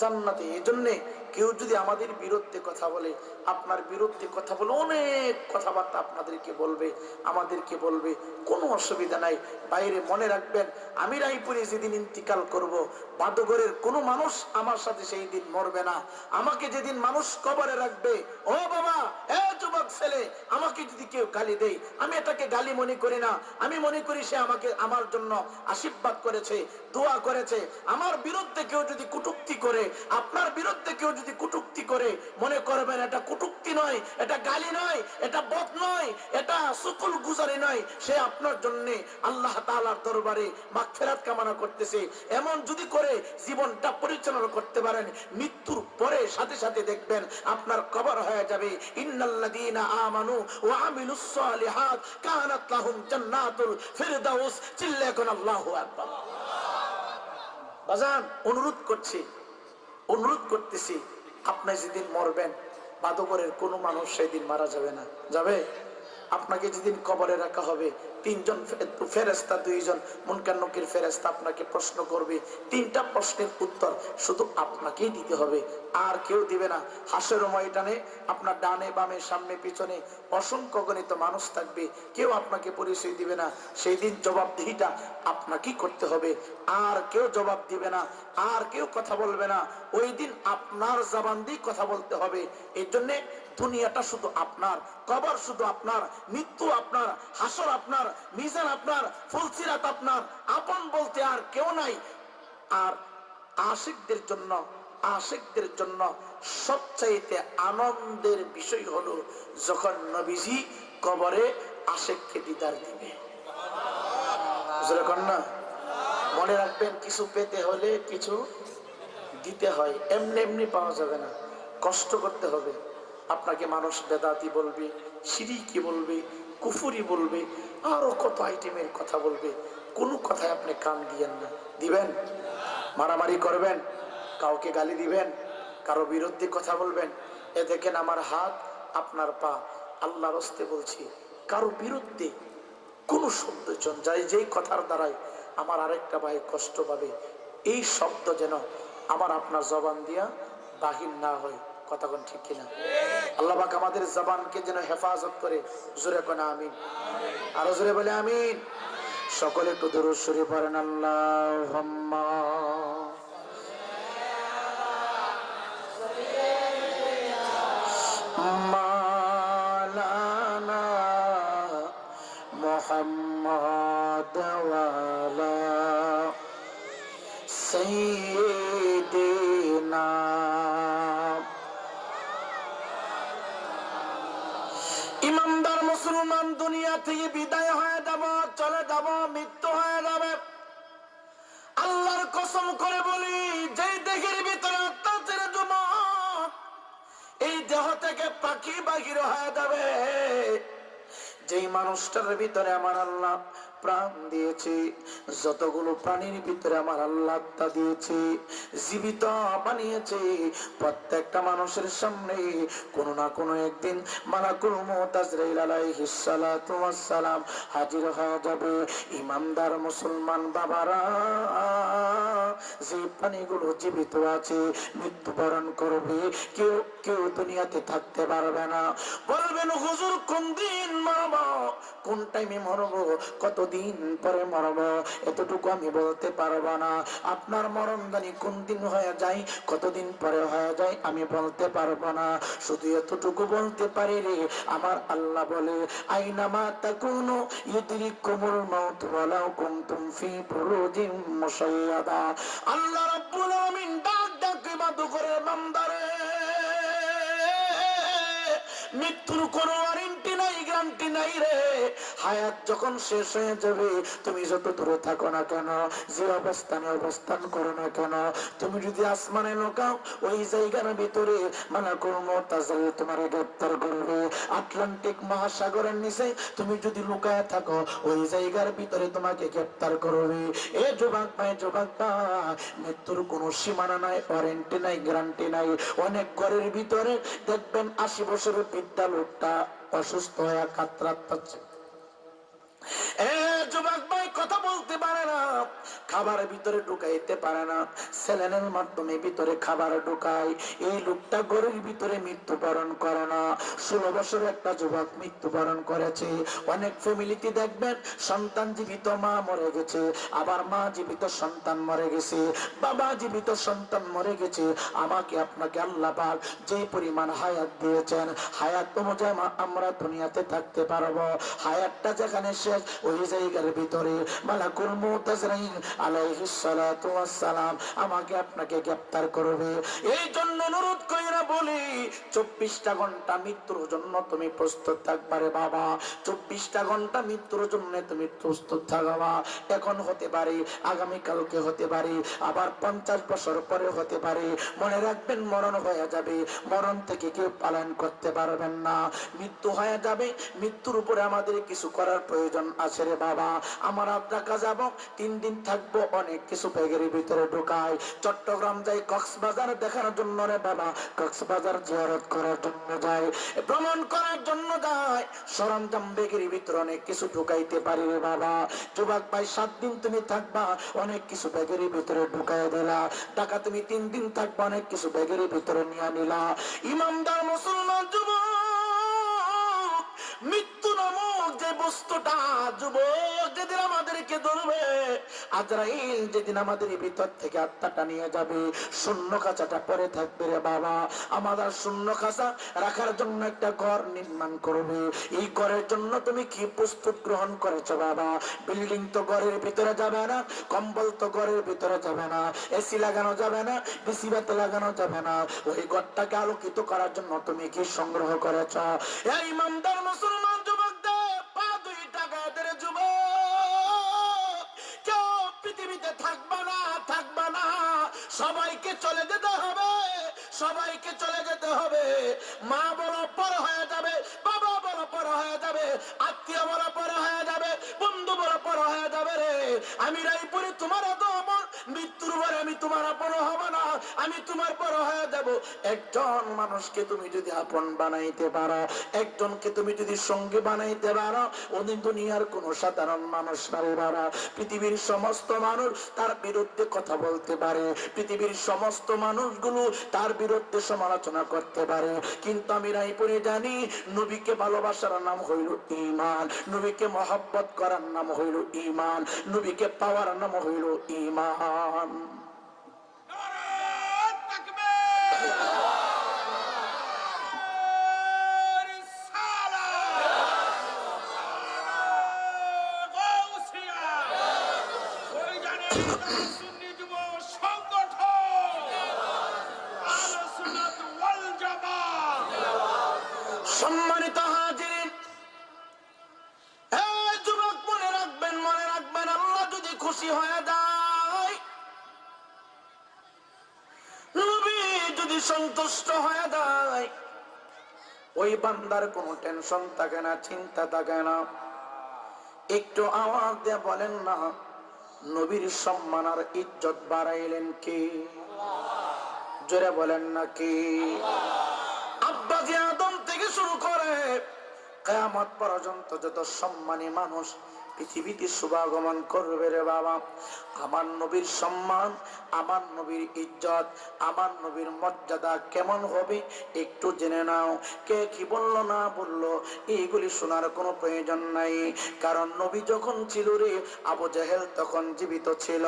জান্নাতে। এই জন্যে কেউ যদি আমাদের বিরুদ্ধে কথা বলে, আপনার বিরুদ্ধে কথা বলে, অনেক কথাবার্তা আপনাদেরকে বলবে, আমাদেরকে বলবে, কোনো অসুবিধা নাই। বাইরে মনে রাখবেন, আমি রায়পুরে যেদিন ইন্তিকাল করব, বাদগরের কোনো মানুষ আমার সাথে সেই দিন মরবে না। আমাকে যেদিন মানুষ কবরে রাখবে, ও বাবা, এ যুবক ছেলে, আমাকে যদি কেউ গালি দেয়, আমি এটাকে গালি মনে করি না। আমি মনে করি সে আমাকে, আমার জন্য আশীর্বাদ করেছে, দোয়া করেছে। আমার বিরুদ্ধে কেউ যদি কটূক্তি করে, আপনার বিরুদ্ধে কেউ যদি কটূক্তি করে, মনে করবেন এটা কটূক্তি নয়, এটা গালি নয়, এটা বদ নয়, এটা সুকুল গুজারি নয়, সে আপনার জন্য আল্লাহ তাআলার দরবারে মাগফিরাত কামনা করতেছে। এমন যদি করে জীবনটা পরিচালনা করতে পারেন, মৃত্যুর পরে সাথে সাথে দেখবেন আপনার কবর হয়ে যাবে ইন্নাল্লাযীনা আমানু ওয়া আমিলুস সালিহাত কানাত লাহুম জান্নাতুল ফিরদাউস। চিল্লা এখন আল্লাহু আকবার। বাজান, অনুরোধ করতেছি, আপনি যেদিন মরবেন, বাদগরের কোনো মানুষ সেদিন মারা যাবে না। যাবে? আপনাকে যেদিন কবরে রাখা হবে, তিনজন ফেরেশতা, দুইজন মুনকার নকির ফেরেশতা আপনাকে প্রশ্ন করবে। তিনটা প্রশ্নের উত্তর শুধু আপনাকেই দিতে হবে, আর কেউ দিবে না। হাসরের ময়দানে আপনার ডানে বামে সামনে পিছনে অসংখ্য গণিত মানুষ থাকবে, কেউ আপনাকে পরিচয় দিবে না। সেই দিন জবাবদিহিটা আপনাকেই করতে হবে, আর কেউ জবাব দিবে না, আর কেউ কথা বলবে না। ওই দিন আপনার জবান দিয়ে কথা বলতে হবে। এই জন্যে দুনিয়াটা শুধু আপনার, কবর শুধু আপনার, মৃত্যু আপনার, হাসর আপনার, মিজান আপনার, ফুলসিরাত আপনার। আপন বলতে আর কেউ নাই। আর আশিকদের জন্য সবচাইতে আনন্দের বিষয় হলো যখন নবীজি কবরে আশিককে দিদার দিবে। না? মনে রাখবেন, কিছু পেতে হলে কিছু দিতে হয়, এমনি এমনি পাওয়া যাবে না, কষ্ট করতে হবে। আপনাকে মানুষ বেদাতি বলবে, শিরকি বলবে, কুফুরি বলবে, আরো কত আইটেমের কথা বলবে। কোনো কথায় আপনি কান দিয়েন না। দিবেন? মারামারি করবেন, কাউকে গালি দিবেন, কারো বিরুদ্ধে কথা বলবেন। এ দেখেন আমার হাত, আপনার পা, আল্লাহর হস্তে বলছি, কারো বিরুদ্ধে কোন শব্দ যাই যেই কথার দ্বারাই আমার আরেকটা ভাই কষ্ট পাবে, এই শব্দ যেন আমার আপনার জবান দিয়া বাহির না হয়। কথা কোন ঠিক কিনা? আল্লাহ পাক আমাদের জবানকে যেন হেফাজত করে। জোরে কোন আমিন, আরো জোরে বলে আমিন। সকলে একটু দরুদ শরীফ পড়েন। আল্লাহুম্মা মাওলানা মুহাম্মদ ওয়া আলা সাইয়্যিদিনা। ইমানদার মুসলমান দুনিয়া থেকে বিদায় হয়ে যাব, চলে যাব, মৃত্যু হয়ে যাবে। আল্লাহর কসম করে বলি, যেই দেহের ভিতরে আত্মা ছেড়ে যুবক, এই দেহ থেকে পাখি বাহির হয়ে যাবে। যেই মানুষটার ভিতরে আমার আল্লাহ প্রাণ দিয়েছে, যতগুলো প্রাণীর ভিতরে আমার আল্লাহ আত্মা দিয়েছে, জীবিত বানিয়েছে, প্রত্যেকটা মানুষের সামনে কোনো না কোনো একদিন মালাকুল মউত আজরাইল আলাইহিস সালাতু ওয়াস সালাম হাজির হয়ে যাবে। ইমানদার মুসলমান বাবারা, যে প্রাণীগুলো জীবিত আছে মৃত্যুবরণ করবে, কেউ কেউ দুনিয়াতে থাকতে পারবে না। বলবেন হুজুর কোন দিন মরব, কোন টাইমে মরব, কতদিন পরে মরব, এতটুকু আমি বলতে পারবো না। আপনার মরণদানি কোন দিন হয়ে যায়, কতদিন পরে হয়ে যায় আমি বলতে পারবো না। শুধু এতটুকু বলতে পারি রে, আমার আল্লাহ বলে আইনামা তাকুনু ইউদরিকুমুল মাউত ওয়ালাউ কুনতুম ফি বুরুজিম মুশাইয়াদা। আল্লাহ রাব্বুল আলামিন ডাক ডাক ইবাদত করে বান্দারে, মৃত্যুর কোনো ওয়ারেন্টি নাই, গ্যারান্টি নাই রে। হায়াত যখন শেষ হয়ে যাবে, তুমি যত দূরে থাকো না কেন, যে অবস্থানে অবস্থান করো না কেন, তুমি যদি আসমানে লুকাও, ওই জায়গার ভিতরে মালাকুল মউত আজরাইল তোমারে গ্রেফতার করবে। আটলান্টিক মহাসাগরের নিচে তুমি যদি লুকায় থাকো, ওই জায়গার ভিতরে তোমাকে গ্রেফতার করবে। এ যুবক ভাই, যুবক ভাই, মৃত্যুর কোনো সীমানা নাই, ওয়ারেন্টি নাই, গ্যারান্টি নাই। অনেক ঘরের ভিতরে দেখবেন 80 বছরের বৃদ্ধা লোকটা অসুস্থ হয়ে কাতরাত পাচ্ছে। যুবক ভাই কথা বলতে পারে না, খাবারের ভিতরে ঢুকাইতে পারে না, স্যালাইনের মাধ্যমে ভিতরে খাবার ঢুকায়। এই লোকটা ঘরের ভিতরে মৃত্যুবরণ করে না। 16 বছরের একটা যুবক মৃত্যুবরণ করেছে। অনেক ফ্যামিলিতে দেখবেন সন্তান জীবিত, মা মরে গেছে, আবার মা জীবিত, সন্তান মরে গেছে, বাবা জীবিত, সন্তান মরে গেছে। আমাকে আপনাকে আল্লাহ পাক যে পরিমাণ হায়াত দিয়েছেন, হায়াত অনুযায়ী আমরা দুনিয়াতে থাকতে পারবো। হায়াতটা যেখানে শেষ, ওই জায়গার ভিতরে মালাকুল মউত আজরাইল আলাইহিস সালাতু ওয়াস সালাম আমাকে আপনাকে গ্রেফতার করবে। এই জন্য অনুরোধ কইরা বলি, 24টা ঘন্টা মৃত্যুর জন্য তুমি প্রস্তুত থাকবারে বাবা। 24টা ঘন্টা মৃত্যুর জন্য তুমি প্রস্তুত থাকবা। এখন হতে পারে, আগামী কালকে হতে পারে, আবার 50 বছর পরে হতে পারে। মনে রাখবেন, মরণ হয়ে যাবে, মরণ থেকে কেউ পালন করতে পারবেন না। মৃত্যু হয়ে যাবে, মৃত্যুর উপরে আমাদের কিছু করার প্রয়োজন আছে রে বাবা। আমরা ঢাকা যাব, 3 দিন থাকবো, অনেক কিছু ব্যাগের ভিতরে ঢুকাই। চট্টগ্রাম যাই কক্সবাজার দেখার জন্য রে বাবা, কক্সবাজার জিয়ারত করার জন্য যাই, ভ্রমণ করার জন্য যাই, সরঞ্জাম ব্যাগের ভিতরে অনেক কিছু ঢুকাইতে পারি রে বাবা। যুবক ভাই 7 দিন তুমি থাকবা, অনেক কিছু ব্যাগের ভিতরে ঢুকাই দিলা। ঢাকা তুমি 3 দিন থাকবা, অনেক কিছু ব্যাগের ভিতরে নিয়ে নিলা। ইমানদার মুসলমান যুবক, মৃত্যু নামক যে বস্তুটা যুবক যেদিন আমাদেরকে ধরবে, আজরাইল যেদিন আমাদের ভিতর থেকে আত্মাটা নিয়ে যাবে, শূন্য খাঁচাটা পরে থাকবে রে বাবা। আমাদের শূন্য খাঁচা রাখার জন্য একটা ঘর নির্মাণ করবে। এই ঘরের জন্য তুমি কি প্রস্তুত গ্রহণ করেছো বাবা? বিল্ডিং তো ঘরের ভিতরে যাবে না, কম্বল তো ঘরের ভিতরে যাবে না, এসি লাগানো যাবে না, বিসি বাতি লাগানো যাবে না। ওই ঘরটাকে আলোকিত করার জন্য তুমি কি সংগ্রহ করেছ? এই ইমানদার মুসলমান যুবকদের পা 2 টাকাদের যুবক, কেউ পৃথিবীতে থাকবে না, থাকবে না, সবাইকে চলে যেতে হবে, সবাইকে চলে যেতে হবে। মা বড় পর হয়ে যাবে, বাবা বড় পর হয়ে যাবে, আত্মীয় বড় পর হয়ে যাবে, বন্ধু বড় পর হয়ে যাবে রে। আমি রাইপুরে তোমার মৃত্যুর পরে আমি তোমার আমি তোমার বড় হয়ে যাব। একজন মানুষকে তুমি যদি আপন বানাইতে পারো, একজনকে তুমি যদি সঙ্গী বানাইতে পারো, ওদিন দুনিয়ার কোন সাধারণ মানুষ নারী বাড়া, পৃথিবীর সমস্ত মানুষ তার বিরুদ্ধে কথা বলতে পারে, পৃথিবীর সমস্ত মানুষগুলো তার বিরুদ্ধে সমালোচনা করতে পারে, কিন্তু আমি রায়পুরে জানি নবীকে ভালোবাসার নাম হইল ঈমান, নবীকে মহব্বত করার নাম হইল ঈমান, নবীকে পাওয়ার নাম হইল ঈমান। সম্মানিত হাজিরিন, যুবক মনে রাখবেন, মনে রাখবেন, আল্লাহ যদি খুশি হয়ে যায়, নবী যদি সন্তুষ্ট হয়ে যায়, ওই বান্দার কোনো টেনশন থাকে না, চিন্তা থাকে না। একটু আওয়াজ দিয়ে বলেন না, নবীর সম্মান আর ইজ্জত বাড়াইলেন কে? জোরে বলেন না কে? আব্বাজি আদম থেকে শুরু করে কিয়ামত পর্যন্ত যত সম্মানী মানুষ পৃথিবীতে শুভাগমন করবে রে বাবা, আমার নবীর সম্মান, আমার নবীর ইজ্জত, আমার নবীর মর্যাদা কেমন হবে একটু জেনে নাও। কে কি বললো না বললো এইগুলি শোনার কোনো প্রয়োজন নাই, কারণ নবী যখন ছিল রে, আবু জেহেল তখন জীবিত ছিল।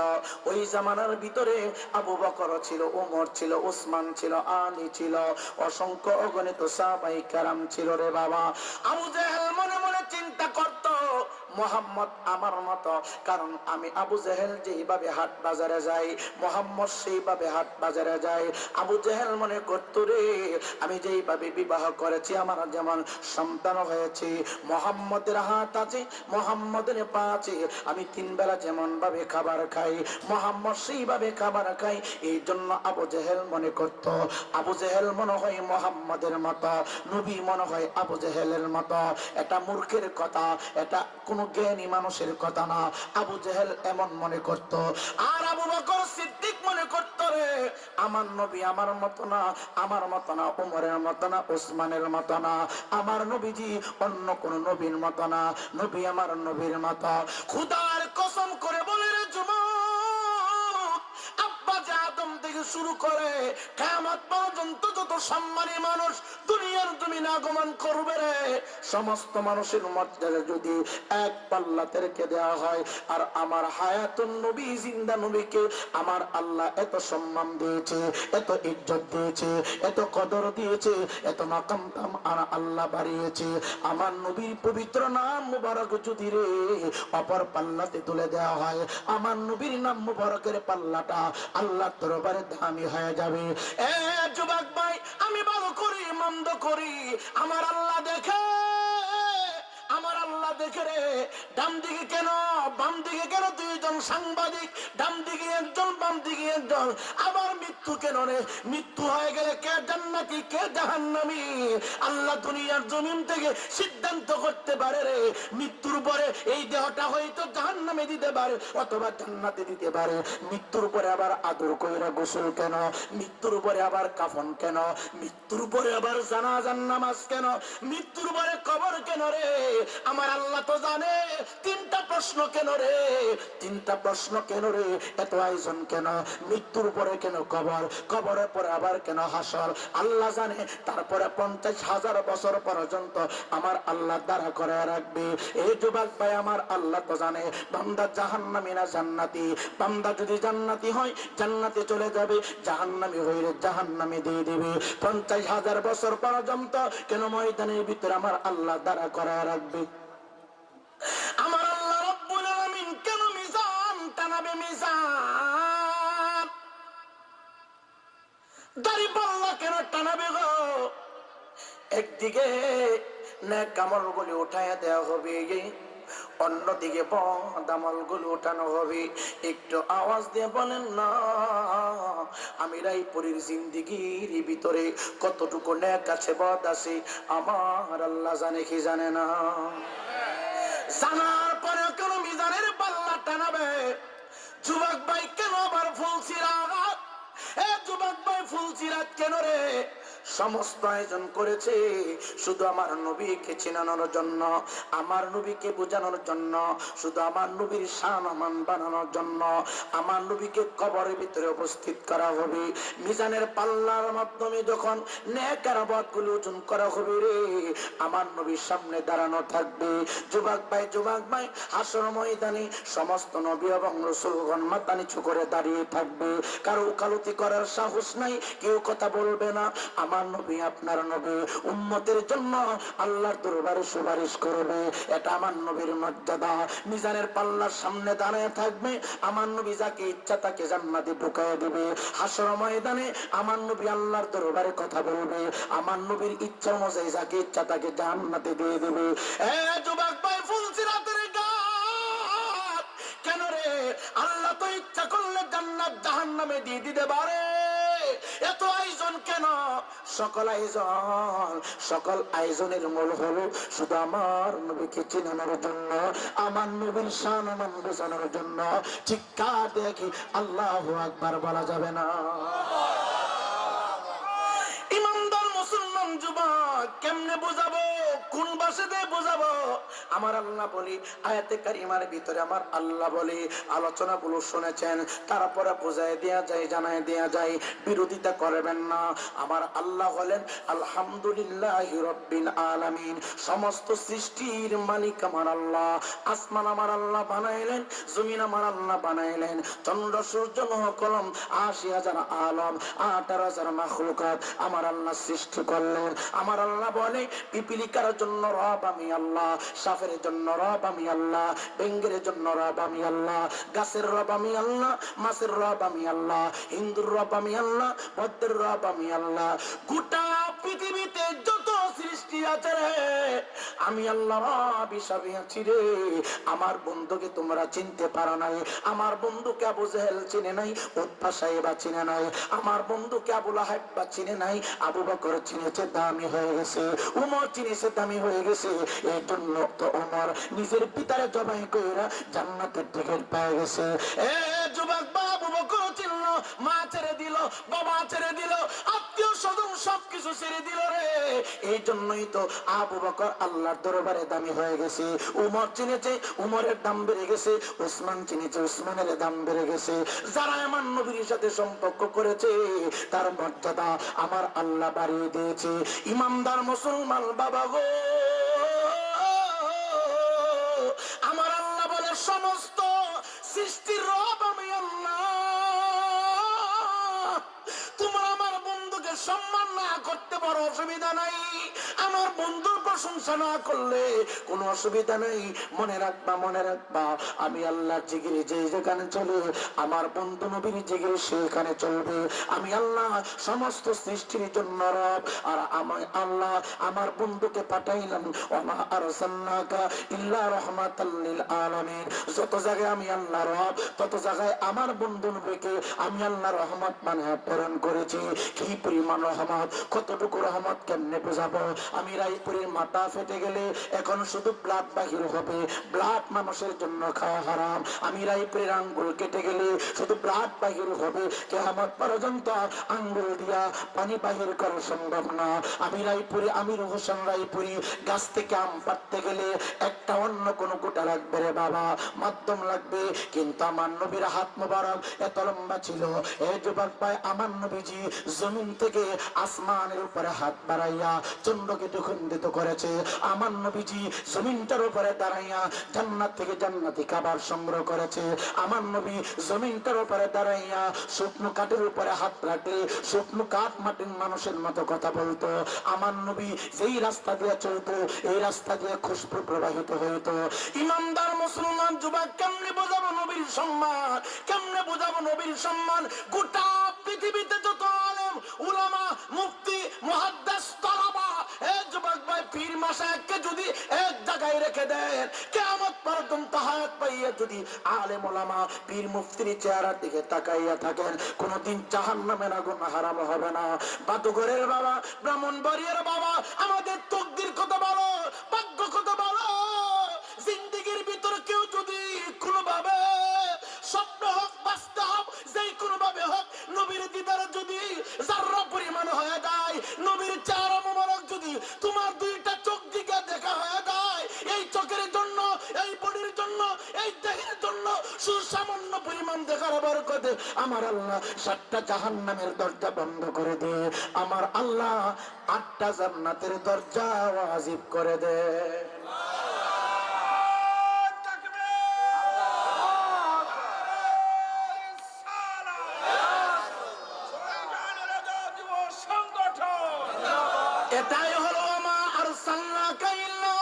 ওই জামানার ভিতরে আবু বকর ছিল, ওমর ছিল, ওসমান ছিল, আলী ছিল, অসংখ্য অগণিত সাহাবায়ে কেরাম ছিল রে বাবা। আবু জেহেল মনে মনে চিন্তা করত, মোহাম্মদ আমার মতো, কারণ আমি আবু জেহেল যেভাবে হাট বাজারে যাই, মোহাম্মদ সেইভাবে হাট বাজারে যায়। আবু জেহেল মনে করতো রে, আমি যেইভাবে বিবাহ করেছি, আমার যেমন সন্তান হয়েছে, মোহাম্মদের হাত আছে, মোহাম্মদের পা আছে, আমি 3 বেলা যেমন ভাবে খাবার খাই, মোহাম্মদ সেইভাবে খাবার খাই। এই জন্য আবু জেহেল মনে করতো, আবু জেহেল মনে হয় মোহাম্মদের মতো, নবী মনে হয় আবু জেহেলের মতো। এটা মূর্খের কথা, এটা কোন জ্ঞানী মানুষের কথা না। আবু জেহেল এমন মনে করত। আর আবু বকর সিদ্দিক মনে করত রে, আমার নবী আমার মত না, আমার মত না, ওমরের মত না, ওসমানের মত না, আমার নবীজি অন্য কোন নবীর মত না, নবী আমার নবীর মত। খোদার কসম করে বলে রে যুবক, আব্বা যে আদম থেকে শুরু করে কিয়ামত পর্যন্ত যত সম্মানী মানুষ দুনিয়ার জমিনে আগমন করবে রে, সমস্ত মানুষের মর্যাদা যদি এক পাল্লাতে রেখে দেওয়া হয়, আর আমার হায়াতুন নবী, জিন্দা নবীকে আমার আল্লাহ এত সম্মান দিয়েছে, এত ইজ্জত দিয়েছে, এত কদর দিয়েছে, এত মাকাম আর আল্লাহ বাড়িয়েছে, আমার নবীর পবিত্র নাম মুবারক যদি রে অপর পাল্লাতে তুলে দেওয়া হয়, আমার নবীর নাম মুবারকের পাল্লাটা আল্লাহর দরবারে দামি হয়ে যাবে। এ যুবক ভাই, আমি ভালো করি মন্দ করি, আমার আল্লাহ দেখে, আমার আল্লাহ দেখে রে। ডান দিকে কেন বাম দিকে কেন 2 জন সাংবাদিক, ডান দিকে একজন বাম দিকে একজন, আবার মৃত্যু কেন রে? মৃত্যু হয়ে গেলে কে জান্নাতি কে জাহান্নামী আল্লাহ দুনিয়ার জমিন থেকে সিদ্ধান্ত করতে পারে রে। মৃত্যুর পরে এই দেহটা হয়তো জাহান্নামে দিতে পারে অথবা জান্নাতে দিতে পারে। মৃত্যুর পরে আবার আদর কইরা গোসল কেন? মৃত্যুর পরে আবার কাফন কেন? মৃত্যুর পরে আবার জানাজার নামাজ কেন? মৃত্যুর পরে কবর কেন রে? আমার আল্লাহ তো জানে। 3টা প্রশ্ন কেন রে? 3টা প্রশ্ন কেন রে? এত আয়োজন কেন? মৃত্যুর পরে কেন কবর? কবরের পরে আবার কেন হাসর? আল্লাহ জানে। তারপরে 50,000 বছর পর্যন্ত আমার আল্লাহ দ্বারা করে রাখবে। এই যুবক ভাই, আমার আল্লাহ তো জানে বান্দা জাহান্নামী না জান্নাতি। বান্দা যদি জান্নাতি হয় জান্নাতে চলে যাবে, জাহান্নামী হইলে জাহান্নামে দিয়ে দিবে। 50,000 বছর পর্যন্ত কেন ময়দানের ভিতরে আমার আল্লাহ দ্বারা করে রাখবে? আমার আল্লাহ রব্বুল আলামিন কেন মিজান টানাবে? মিজান দাড়ি পাল্লা কেন টানাবে গো? একদিকে নেক আমলগুলি উঠাইয়া দেওয়া হবে, অন্যদিকে বদ আমলগুলো উঠানো হবে। একটু আওয়াজ দিয়ে বলেন না, আমি রায়পুরের জিন্দেগির ভিতরে কতটুকু নেক আছে বদ আছে আমার আল্লাহ জানে কি জানে না? জানার পরে কেন মিজানের পাল্লা টানাবে? যুবক ভাই কেন আবার ফুলছি রাত? যুবক ভাই ফুলসিরাত কেন রে? সমস্ত আয়োজন করেছে শুধু আমার নবীকে চেনানোর জন্য, আমার নবীকে বোঝানোর জন্য, শুধু আমার নবীর শানমান বানানোর জন্য। আমার নবীকে কবরের ভিতরে উপস্থিত করা হবে, মিজানের পাল্লার মাধ্যমে যখন নেক আর আমলগুলো ওজন করা হবে রে, আমার নবীর সামনে দাঁড়ানো থাকবে। যুবক ভাই হাসর ময়দানে সমস্ত নবী এবং রাসূলগণ মাথা নিচু করে দাঁড়িয়ে থাকবে, কারো ওকালতি করার সাহস নাই, কেউ কথা বলবে না। আমার নবী আপনার নবী উম্মতের জন্য আল্লাহর দরবারে সুপারিশ করবে, এটা আমার নবীর মর্যাদা। মিজানের পাল্লার সামনে দাঁড়িয়ে থাকবে, আমার নবী যাকে ইচ্ছা তাকে জান্নাতে ঢুকায় দেবে। হাসর ময়দানে আমার নবী আল্লাহর দরবারে কথা বলবে, আমার নবীর ইচ্ছা অনুযায়ী যাকে ইচ্ছা তাকে জান্নাতে দিয়ে দেবে। যুবক ভাই ফুলসিরাতের ঘাট কেন রে? আল্লাহ তো ইচ্ছা করলে জান্নাত জাহান্নামে দিয়ে দিতে পারে। এত আয়োজন কেন? সকল আয়োজনের মূল হলো শুধু আমার নবীকে চেনানোর জন্য, আমার নবীর শানমান বোঝানোর জন্য। চিৎকার দেখি আল্লাহু আকবার বলা যাবে না? ইমানদার মুসলমান যুবক কেমনে বোঝাবো, কোন ভাষাতে বোঝাবো? আমার আল্লাহ বলি আয়াতে কারিমার ভিতরে, আমার আল্লাহ বলি আলোচনাগুলো শুনেছেন, তারপরে বোঝায় দেয়া যায়, জানায় দেয়া যায়, বিরোধিতা করবেন না। আমার আল্লাহ বলেন আলহামদুলিল্লাহি রাব্বিল আলামিন, সমস্ত সৃষ্টির মালিক আমার আল্লাহ। আসমান আমার আল্লাহ বানাইলেন, জমিন আমার আল্লাহ বানাইলেন, চন্দ্র সূর্য নহ কলম ৮০,০০০ আলম ১৮,০০০ মাখলুকাত আমার আল্লাহ সৃষ্টি করলেন। আমার আল্লাহ বলে পিপিলিকার জন্য রব আমি আল্লাহ, সাপের জন্য রব আমি আল্লাহ, বেঙ্গের জন্য রব আমি আল্লাহ, গাছের রব আমি আল্লাহ, মাছের রব আমি আল্লাহ, হিন্দুর রব আমি আল্লাহ, বৌদ্ধের রব আমি আল্লাহ। গোটা পৃথিবীতে যত সৃষ্টি আছে রে, আমি আল্লাহ রব হিসাবে আছি রে। আমার বন্ধুকে তোমরা চিনতে পারো নাই, আমার বন্ধুকে আবু জেহেল চিনে নাই, উতবা সাহেবা চিনে নাই, আমার বন্ধুকে আবু লাহাব বা চিনে নাই, আবু বকর চিনেছে দামি হয়ে গেছে, উমর চিনেছে দামি হয়ে গেছে। এই জন্য তো উমর নিজের পিতারে জবাই কইরা জান্নাতের টিকিট পেয়ে গেছে। যুবক আবু বকর চিনল, মা ছেড়ে দিল, বাবা ছেড়ে দিল, আত্মীয় স্বজন সবকিছু ছেড়ে দিল রে। এই জন্যই তো আবু বকর আল্লাহর দরবারে দামি হয়ে গেছে। উমর চিনেছে, উমরের দাম বেড়ে গেছে, উসমান চিনেছে, উসমানের দাম বেড়ে গেছে। যারা আমার নবীর সাথে সম্পর্ক করেছে তার মর্যাদা আমার আল্লাহ বাড়িয়ে দিয়েছে। ইমানদার মুসলমান বাবা গো, আমার আল্লাহ বলে সমস্ত সৃষ্টির রব আমি আল্লাহ। তোমরা আমার বন্ধুকে সম্মান না করতে পারো অসুবিধা নাই, আমার বন্ধুর প্রশংসা না করলে কোনো অসুবিধা নেই। মনে রাখবা আমি আল্লাহর জিকিরে যে যেখানে চলে, আমার বন্ধু নবীর জিকিরে সেখানে চলবে। আমি আল্লাহ সমস্ত সৃষ্টির জন্য রব, আর আমি আল্লাহ আমার বন্ধুকে পাঠাইলাম ওমা আরসালনাকা ইল্লা রাহমাতাল লিল আলামিন। যত জায়গায় আমি আল্লাহ রব, তত জায়গায় আমার বন্ধু নবীকে আমি আল্লাহ রহমত বানিয়ে প্রেরণ করেছি। কি পরিমাণ রহমত, কতটুকু রহমত কেমনে বোঝাবো? আমি রায়পুরের মাথা ফেটে গেলে এখন শুধু ব্লাড বাহির হবে, ব্লাড মানুষের জন্য খাওয়া হারাম। আমি রায়পুরের আঙ্গুল কেটে গেলে শুধু ব্লাড বাহির হবে, কিয়ামত পর্যন্ত আঙ্গুল দিয়া পানি বাহির করা সম্ভব না। আমি রায়পুরে আমির হোসেন রায়পুরি গাছ থেকে আম পাড়তে গেলে একটা অন্য কোনো গোটা লাগবে রে বাবা, মাধ্যম লাগবে, কিন্তু আমার নবীর হাত মোবারক এত লম্বা ছিল। এই যুবক ভাই, আমার নবীজি জমিন থেকে আসমানের উপরে হাত বাড়াইয়া চন্দ্রকে খণ্ডিত করেছে। আমার নবীজি জমিনটার উপরে দাঁড়াইয়া জান্নাত থেকে জান্নাতি খাবার সংগ্রহ করেছে। আমার নবী জমিনটার উপরে দাঁড়াইয়া শুকনো কাঠের উপরে হাত রাখলে শুকনো কাঠ মাটির মানুষের মতো কথা বলতো। আমার নবী যেই রাস্তা দিয়ে চলতো এই রাস্তা দিয়ে খুশবু প্রবাহিত হইতো। ইমানদার মুসলমান যুবক, কেমনে বোঝাবো নবীর সম্মান, কেমনে বোঝাবো নবীর সম্মান? গোটা পৃথিবীতে যত আলেম উলামা মুফতি মুহাদ্দিস তালাবা এই যুবক ভাই পীর মাশায়েখকে যদি এক জায়গায় রেখে দেন, কিয়ামত পর্যন্ত হায়াত পাইয়া যদি আলেম উলামা পীর মুফতির চেহারার দিকে তাকাইয়া থাকেন, কোনদিন জাহান্নামের আগুন হারাম হবে না। বাদুঘরের বাবা, ব্রাহ্মণবাড়িয়ার বাবা, আমাদের তকদির কথা বলো, ভাগ্য কথা বলো। জিন্দেগির ভিতরে কেউ যদি কোনোভাবে স্বপ্ন হোক বাস্তব যেই কোনোভাবে হোক নবীর দিদারে যদি তোমার দুইটা চোখ দিকে দেখা হয়ে যায়, এই চোখের জন্য, এই বডির জন্য, এই দেহের জন্য সুসামান্য পরিমাণ দেখার বরকতে আমার আল্লাহ 7টা জাহান্নামের দরজা বন্ধ করে দেয়, আমার আল্লাহ 8টা জান্নাতের দরজা ওয়াজিব করে দেয়। এটাই হলো মা আরসালনাকা ইল্লা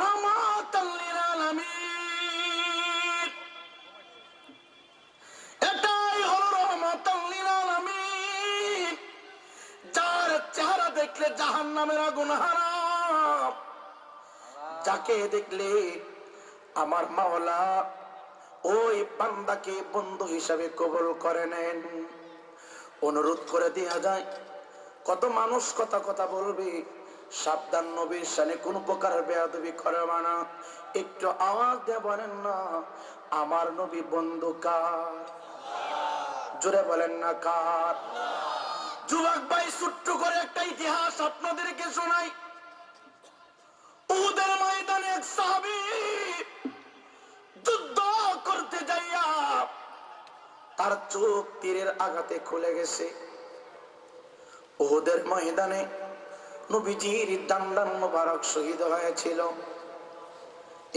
রাহমাতাল লিল আলামিন, এটাই হলো রাহমাতাল লিল আলামিন, যার চেহারা দেখলে জাহান্নামের আগুন হারাম, যাকে দেখলে আমার মাওলা ওই বান্দাকে বন্ধু হিসাবে কবুল করে নেন। অনুরোধ করে দেয়া যায়, কত মানুষ কথা কথা বলবে, সাবধান, নবীর শানে কোন প্রকার বেয়াদবি করবে না। একটু আওয়াজ দিয়ে বলেন না, আমার নবী বন্ধু কার? জোরে বলেন না কার? যুবক ভাই, ছোট্ট করে একটা ইতিহাস আপনাদেরকে শোনাই। উহুদের ময়দানে এক সাহাবী যুদ্ধ করতে যাইয়া তার চোখ তীরের আঘাতে খুলে গেছে। উহুদের ময়দানে নবীজির দান্দান মোবারক শহীদ হয়েছিল।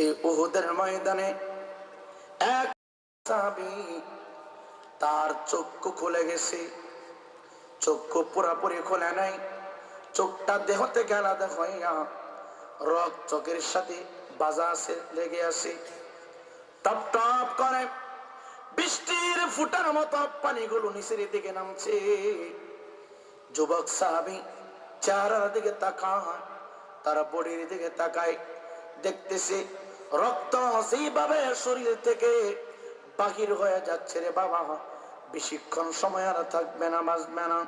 এই উহুদের ময়দানে এক সাহাবী তার চক্ষু খুলে গেছে, চক্ষু পুরাপুরি খোলে নাই, চোখটা দেহ থেকে আলাদা হইয়া রক্ত চোখের সাথে বাজা আছে, লেগে আছে, টপ টপ করে বৃষ্টির ফুটার মতো পানিগুলো নিচের দিকে নামছে। যুবক সাহাবী চেহারার দিকে তাকায়, তার বডির দিকে তাকায়, দেখতেছে রক্ত যেভাবে শরীর থেকে বাহির হয়ে যাচ্ছে, রে বাবা বেশিক্ষণ সময় আর থাকবে না, বাঁচবে না।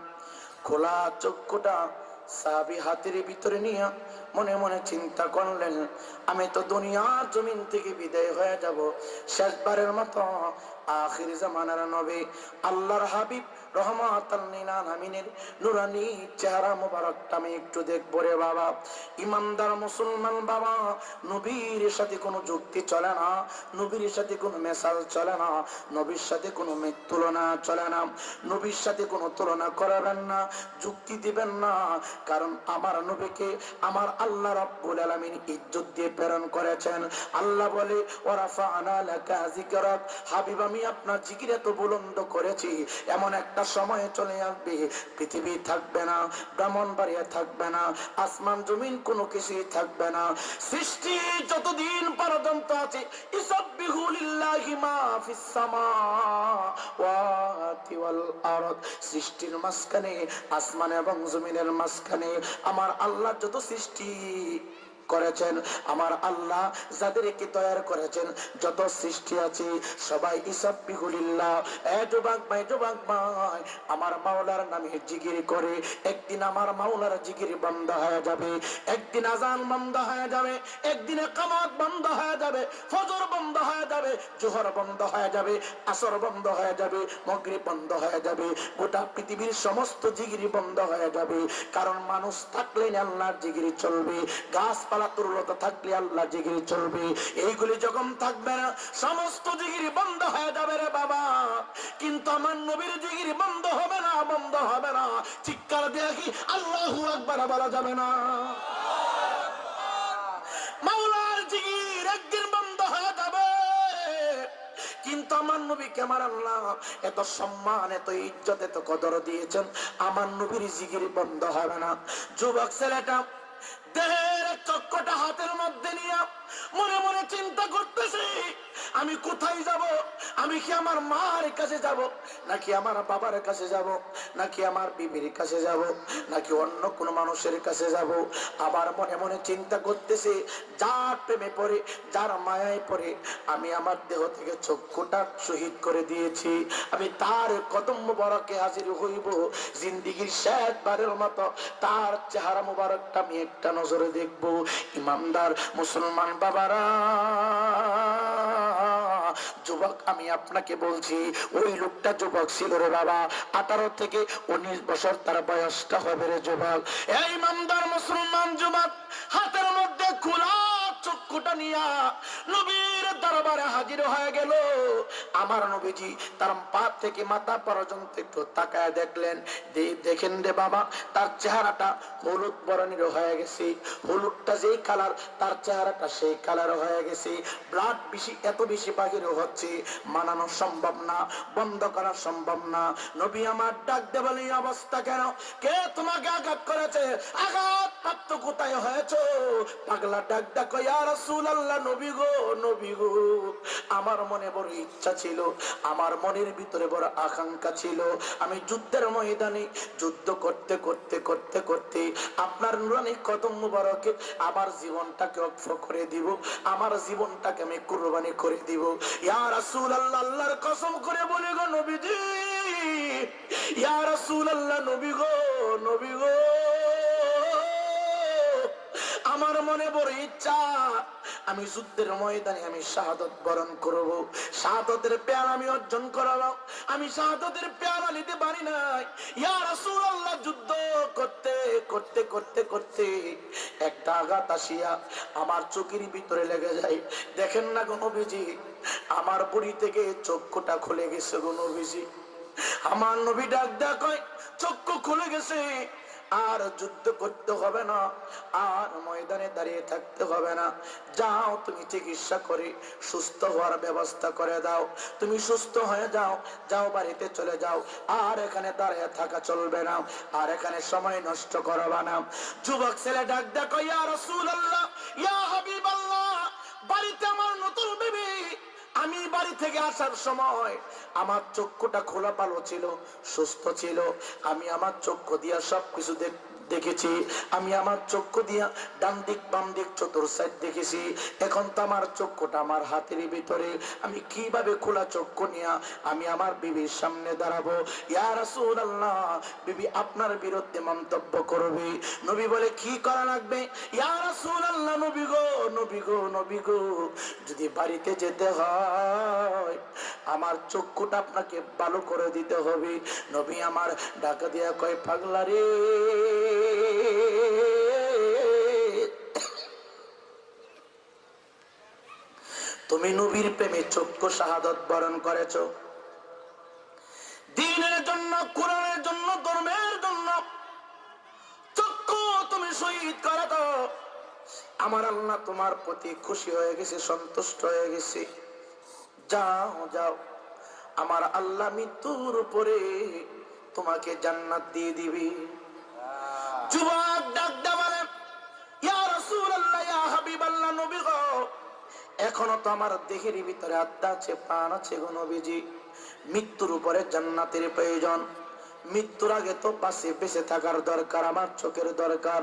খোলা চক্ষুটা সাহাবী হাতের ভিতরে নিয়ে মনে মনে চিন্তা করলেন, আমি তো দুনিয়ার জমিন থেকে বিদায় হয়ে যাব, শেষবারের মতো আখির জামানার নবী আল্লাহর হাবিব রহমাতাল লিল আলামিনের নুরানি চেহারা মোবারকটা আমি একটু দেখবো রে বাবা। ইমানদার মুসলমান বাবা, নবীর সাথে কোনো যুক্তি চলে না, নবীর সাথে কোনো মেসাল চলে না, নবীর সাথে কোনো তুলনা চলে না, নবীর সাথে কোনো তুলনা করাবেন না, যুক্তি দিবেন না। কারণ আমার নবীকে আমার আল্লাহ রাব্বুল আলামিন ইজ্জত দিয়ে প্রেরণ করেছেন। আল্লাহ বলে, ওয়ারাফা'না লাকা যিকরাক, হাবিব আমি আপনার জিকির এত বুলন্দ করেছি, এমন একটা সময় চলে আসবে পৃথিবী থাকবে না, ব্রাহ্মণবাড়িয়া থাকবে না, আসমান জমিন কোনো কিছুই থাকবে না। সৃষ্টি যতদিন পর্যন্ত আছে, ইসাব্বিহু লিল্লাহি মা ফিস সামাওয়াতি ওয়াল আরদ, সৃষ্টির মাঝখানে, আসমান এবং জমিনের মাঝখানে আমার আল্লাহ যত সৃষ্টি করেছেন, আমার আল্লাহ যাদেরকে তৈরি করেছেন, যত সৃষ্টি আছে সবাই ইসাব্বিহু লিল্লাহ। যুবক ভাই, যুবক ভাই, আমার মাওলার নামে জিকির করে একদিন আমার মাওলার জিকির বন্ধ হয়ে যাবে, একদিন আজান বন্ধ হয়ে যাবে, একদিন ইকামত বন্ধ হয়ে যাবে, ফজর বন্ধ হয়ে যাবে, জোহর বন্ধ হয়ে যাবে, আসর বন্ধ হয়ে যাবে, মাগরিব বন্ধ হয়ে যাবে, গোটা পৃথিবীর সমস্ত জিকির বন্ধ হয়ে যাবে। কারণ মানুষ থাকলে আল্লাহর জিকির চলবে, গাছপালা তরুলতা থাকলে আল্লাহ জিকির চলবে। এইগুলি যখন থাকবে না, সমস্ত জিকির বন্ধ হয়ে যাবে রে বাবা। কিন্তু আমার নবীর জিকির বন্ধ হবে না, বন্ধ হবে না। চিৎকার দিয়ে কি আল্লাহু আকবার বলা যাবে না? মাওলার জিকির একদিন বন্ধ হয়ে যাবে, কিন্তু আমার নবীকে আমার আল্লাহ এত সম্মান, এত ইজ্জত, এত কদর দিয়েছেন, আমার নবীর জিকির বন্ধ হবে না। যুবক ছেলেটা দেহের চক্কটা হাতের মধ্যে নিয়ে মনে মনে চিন্তা করতেছি, আমি কোথায় যাব? আমি কি আমার মার কাছে যাব, নাকি আমার বাবার কাছে যাব, নাকি আমার বিবির কাছে যাব, নাকি অন্য কোন মানুষের কাছে যাব? আবার মনে মনে চিন্তা করতেছি, যার প্রেমে পড়ে, যার মায়ায় পড়ে আমি আমার দেহ থেকে চক্ষুটা শহীদ করে দিয়েছি, আমি তার কদম মুবারকে হাজির হইব, জিন্দেগীর শেষবারের মতো তার চেহারা মুবারকটা আমি একটা নজরে দেখব। ইমানদার মুসলমান বাবারা, যুবক আমি আপনাকে বলছি, ওই লোকটা যুবক ছিল রে বাবা, 18 থেকে 19 বছর তার বয়সটা হবে রে যুবক। এই ইমানদার মুসলমান যুবক হাতের মধ্যে খোলা চক্ষুটা নিয়া নবীর দরবারে হাজির হয়ে গেল। আমার নবীজি তার পা থেকে মাথা পর্যন্ত একটু তাকায় দেখলেন, দেখেন রে বাবা, তার চেহারাটা হলুদ বরণের হয়ে গেছে। হলুদটা যেই কালার, তার চেহারাটা সেই কালার হয়ে গেছে। ব্লাড বেশি, এত বেশি বাহির হচ্ছে, মানানো সম্ভব না, বন্ধ করা সম্ভব না। নবী আমার ডাক দে বলি, অবস্থা কেন? কে তোমাকে আঘাত করেছে? আঘাত প্রাপ্ত কোথায় হয়েছে? পাগলা ডাক ডাক, ইয়া রাসূলুল্লাহ, নবী গো, নবী গো, আমার মনে বড় ইচ্ছা ছিল, আমার মনের ভিতরে বড় আকাঙ্ক্ষা ছিল, আমি যুদ্ধের ময়দানে যুদ্ধ করতে করতে করতে করতে আপনার নুরানি কদম মুবারকে আমার জীবনটাকে ওয়াকফ করে দিব, আমার জীবনটাকে আমি কুরবানি করে দিব। ইয়া রাসূলুল্লাহ, আল্লাহর কসম করে বলি গো নবীজি, ইয়া রাসূলুল্লাহ, নবী গো, নবী গো, আমার মনে বড় ইচ্ছা, আমি যুদ্ধের ময়দানে আমি শাহাদত বরণ করব, শাহাদতের পেয়ার আমি অর্জন করাবো। আমি শাহাদতের পেয়ারা নিতে পারি নাই। ইয়া রাসূলুল্লাহ, যুদ্ধ করতে করতে করতে করতে একটা আঘাত আসিয়া আমার চোখের ভিতরে লেগে যায়। দেখেন না গো নবীজি, আমার বুড়ি থেকে চক্ষুটা খুলে গেছে গো নবীজি। আমার নবী ডাক দেয়া কয়, চক্ষু খুলে গেছে, আর যুদ্ধ করতে হবে না, আর ময়দানে দাঁড়িয়ে থাকতে হবে না, যাও তুমি চিকিৎসা করে সুস্থ হওয়ার ব্যবস্থা করে দাও, তুমি সুস্থ হয়ে যাও, যাও বাড়িতে চলে যাও, আর এখানে দাঁড়িয়ে থাকা চলবে না, আর এখানে সময় নষ্ট করবা না। যুবক ছেলে ডাক দেখো, ইয়া রাসূলুল্লাহ, ইয়া হাবিবাল্লাহ, বাড়িতে আমার নতুন বিবি, আমি বাড়ি থেকে আসার সময় আমার চক্ষুটা খোলা পালো ছিল, সুস্থ ছিল, আমি আমার চক্ষু দিয়া সবকিছু দেখেছি, আমি আমার চক্ষু দিয়া ডান দিক বাম দিক চতুর সাইড দেখেছি। এখন তো আমার চক্ষুটা আমার হাতের ভিতরে, আমি কিভাবে খোলা চক্ষু নিয়া আমি আমার বিবির সামনে দাঁড়াবো? ইয়া রাসূলুল্লাহ, বিবি আপনার বিরুদ্ধে মন্তব্য করবে। নবী বলে, কি করা লাগবে? ইয়া রাসূলুল্লাহ, নবী গো, নবী গো, নবী গো, যদি বাড়িতে যেতে হয় আমার চক্ষুটা আপনাকে ভালো করে দিতে হবে। নবী আমার ডাকা দিয়া কয়, পাগলা রে, তুমি নবীর প্রেমে চক্ষু শাহাদত বরণ করেছো, দ্বীনের জন্য, কোরআনের জন্য, ধর্মের জন্য চক্ষু তুমি শহীদ করে দাও। আমার আল্লাহ তোমার প্রতি খুশি হয়ে গেছে, সন্তুষ্ট হয়ে গেছে, যাও যাও, আমার আল্লাহ মৃত্যুর উপরে তোমাকে জান্নাত দিয়ে দিবি। যুবক ডাক দে বলে, ইয়া রাসূলুল্লাহ, ইয়া হাবিবাল্লাহ, নবী গো, এখনো তো আমার দেহের ভিতরে আত্মা আছে, প্রাণ আছে গো নবীজি, মৃত্যুর উপরে জান্নাতের প্রয়োজন, মৃত্যুর আগে তো বেঁচে থাকার দরকার, আমার চোখের দরকার,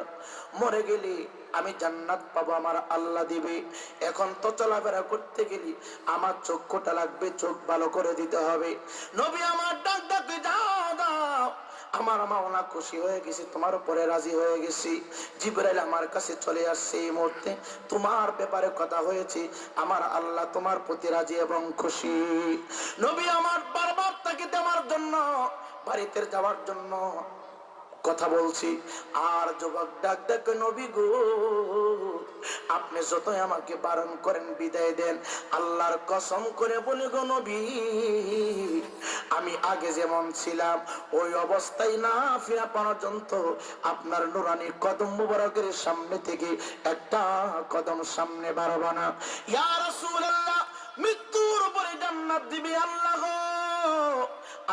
মরে গেলি আমি জান্নাত পাবো, আমার আল্লাহ দিবে। এখন তো চলাফেরা করতে গেলি আমার চক্ষুটা লাগবে, চোখ ভালো করে দিতে হবে। নবী আমার ডাক ডাকে, যাও দাও, আমার মাওলা খুশি হয়ে গেছে, তোমার উপরে রাজি হয়ে গেছি। জিবরাইল আমার কাছে চলে আসছে, এই মুহূর্তে তোমার ব্যাপারে কথা হয়েছে, আমার আল্লাহ তোমার প্রতি রাজি এবং খুশি। নবী আমার বারবার তাকে আমার জন্য বাড়িতে যাওয়ার জন্য কথা বলছি, আর যুবক ডাক ডাক, নবী গো, আপনি যতই আমাকে বারণ করেন বিদায় দেন, আল্লাহর কসম করে বলি গো নবী, আমি আগে যেমন ছিলাম ওই অবস্থায় না ফিরা পর্যন্ত আপনার নুরানি কদম মুবারকের সামনে থেকে একটা কদম সামনে বাড়াবো না। ইয়া রাসূলুল্লাহ, মৃত্যুর উপরে জান্নাত দিবে আল্লাহ গো,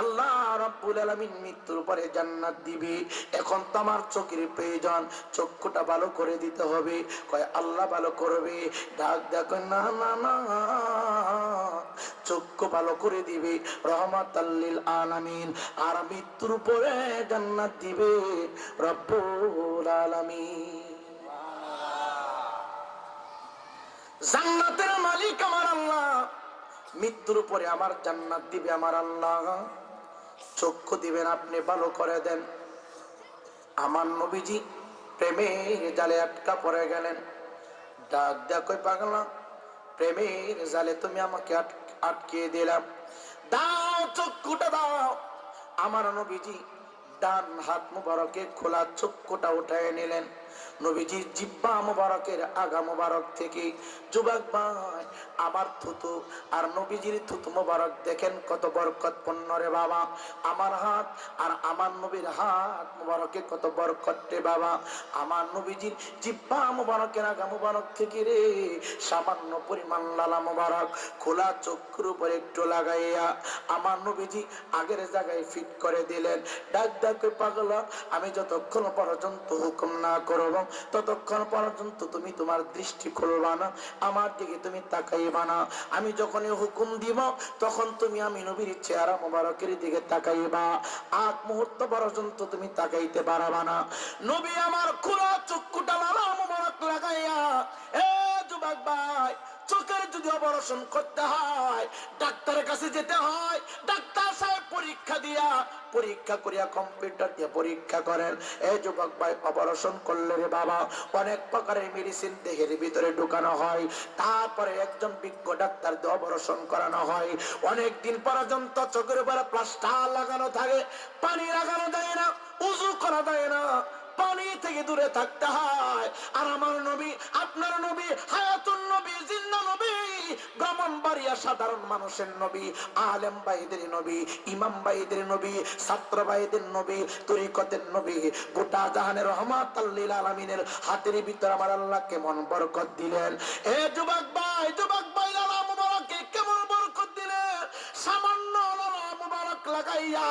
আল্লাহ রাব্বুল আলামিন মৃত্যুর পরে জান্নাত দিবে। এখন তো আমার চোখের প্রয়োজন, চক্ষুটা ভালো করে দিতে হবে। কয় আল্লাহ ভালো করবে। ডাক দেখো, না না না, চক্ষু ভালো করে দিবে রহমাতাল লিল আলামিন, আর মৃত্যুর পরে জান্নাত দিবে রব্বুল আলামিন। জান্নাতের মালিক আমার আল্লাহ, মৃত্যুর পরে আমার জান্নাত দিবে আমার আল্লাহ। চক্ষু দিবেন আপনি, ভালো করে দেন। আমার নবীজি প্রেমের জালে আটকা পড়ে গেলেন। ডাক দেয়া কই, পাগলা, প্রেমের জালে তুমি আমাকে আটকে দিলাম। দাও চক্ষুটা দাও। আমার নবীজি ডান হাত মুবারকে খোলা চক্ষুটা উঠায় নিলেন। নবীজির জিব্বা মুবারকের আগা মুবারক থেকে যুবক ভাই আমার থুতু আর নবীজির থুতু মুবারক দেখেন কত বরকতপূর্ণ রে বাবা। আমার হাত আর আমার নবীর হাত মুবারকে কত বরকত রে বাবা। আমার নবীজির জিব্বা মুবারকের আগা মুবারক থেকে রে সামান্য পরিমাণ লালা মুবারক খোলা চক্ষুর উপরে একটু লাগাইয়া আমার নবীজি আগের জায়গায় ফিট করে দিলেন। ডাক ডাকে পাগলা, আমি যতক্ষণ পর্যন্ত হুকুম না করব ততক্ষণ পর্যন্ত তুমি তোমার দৃষ্টি খুলবা না, আমার দিকে তুমি তাকাইবা না। আমি যখনই হুকুম দিব তখন তুমি আমি নবীর চেহারা মোবারকের দিকে তাকাইবা। আগ মুহূর্ত পর্যন্ত তুমি তাকাইতে পারবা না। নবী আমার খোলা চক্ষুটা লালা মোবারক লাগাইয়া, এ যুবক ভাই চোখের যদি অপারেশন করতে হয় ডাক্তারের কাছে যেতে হয়। ডাক্তার সাহেব পরীক্ষা করিয়া কম্পিউটার দিয়ে পরীক্ষা করেন। এই যুবক ভাই অপারেশন করলে রে বাবা অনেক প্রকারের মেডিসিন দেহের ভিতরে ঢুকানো হয়, তারপরে একজন বিজ্ঞ ডাক্তার দিয়ে অপারেশন করানো হয়। অনেক দিন পর্যন্ত চোখের উপরে প্লাস্টার লাগানো থাকে, পানি লাগানো যায় না, উজু করা যায় না, পানি থেকে দূরে থাকতে হয়। আর আমার নবী আপনার নবী হায়াতুন নবী জিন্দা নবী ব্রাহ্মণবাড়িয়া সাধারণ মানুষের নবী, আলেম ভাইদের নবী, ইমাম ভাইদের নবী, ছাত্র ভাইদের নবী, তরিকতের নবী, গোটা জাহানের রহমাতুল লিল আলামিনের হাতের ভিতর আমার আল্লাহ কেমন বরকত দিলেন। এ যুবক ভাই লালা মুবারকে কেমন বরকত দিলেন। সামান্য লালা মুবারক লাগাইয়া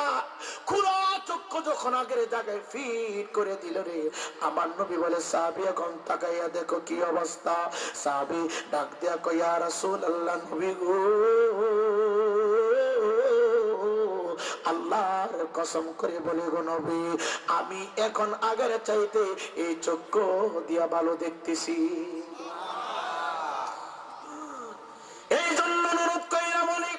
খোলা চক্ষু যখন আগের জায়গায় ফিট করে দিল রে আমার নবী বলে সাহাবী এখন তাকাইয়া দেখো কি অবস্থা। সাহাবী ডাক দিয়া কই ইয়া রাসূলুল্লাহ, নবী গো আল্লাহর কসম করে বলে গো নবী আমি এখন আগের চাইতে এই চক্ষু দিয়া ভালো দেখতেছি। এই জন্য অনুরোধ কইরা বলি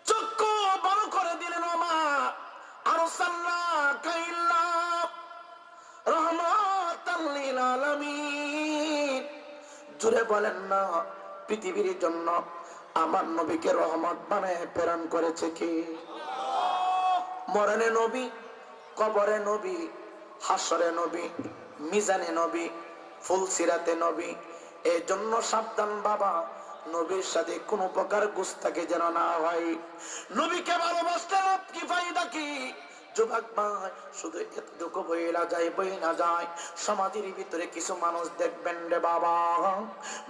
চক্ষু ভালো করে দিলেন। আমার আরসালনাকা ইল্লা রাহমাতাল লিল আলামিন। জুড়ে বলেন না পৃথিবীর জন্য আমার নবীকে রহমত বানায় প্রেরণ করেছে কি? মরণে নবী, কবরে নবী, হাসরে নবী, মিজানে নবী, ফুলসিরাতে নবী। এই জন্য সাবধান বাবা, নবীর সাথে কোন প্রকার গুস্তাখি যেন না হয়। নবীকে ভালোবাসতে কি ফায়দা কি? যুবক ভাই শুধু এতটুকু বইলা যায় বই না যায়, সমাজের ভিতরে কিছু মানুষ দেখবেন রে বাবা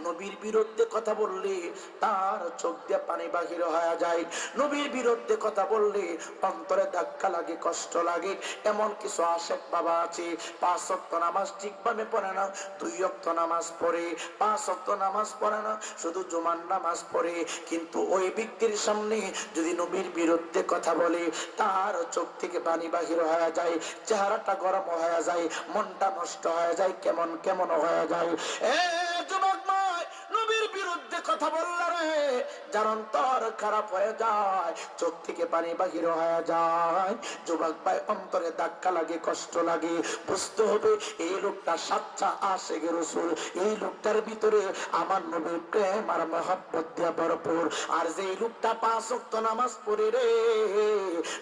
নবীর বিরুদ্ধে কথা বললে তার চোখ দিয়ে পানি বাহির হয়ে যায়। নবীর বিরুদ্ধে কথা বললে অন্তরে ধাক্কা লাগে, কষ্ট লাগে। এমন কিছু আশেক বাবা আছে 5 ওয়াক্ত নামাজ ঠিকভাবে পড়ে না, 2 ওয়াক্ত নামাজ পড়ে, 5 ওয়াক্ত নামাজ পড়ে না, শুধু জুমার নামাজ পড়ে। কিন্তু ওই ব্যক্তির সামনে যদি নবীর বিরুদ্ধে কথা বলে তার চোখ থেকে পানি বাহির হয়ে যায়, চেহারাটা গরম হয়ে যায়, মনটা নষ্ট হয়ে যায়, কেমন কেমন হয়ে যায়। এ যুবক ভাই নবীর বিরুদ্ধে কথা বললে রে যার অন্তর খারাপ হয়ে যায়, চোখ থেকে পানি বাহির হয়ে যায়। যুবক ভাই অন্তরে ধাক্কা লাগে, কষ্ট লাগে। বুঝতে হবে এই লোকটা সাচ্চা আশিক রাসূল, এই লোকটার ভিতরে আমার নবীর প্রেম আর মহব্বত দিয়ে ভরপুর। আর যে লোকটা 5 ওয়াক্ত নামাজ পড়ে রে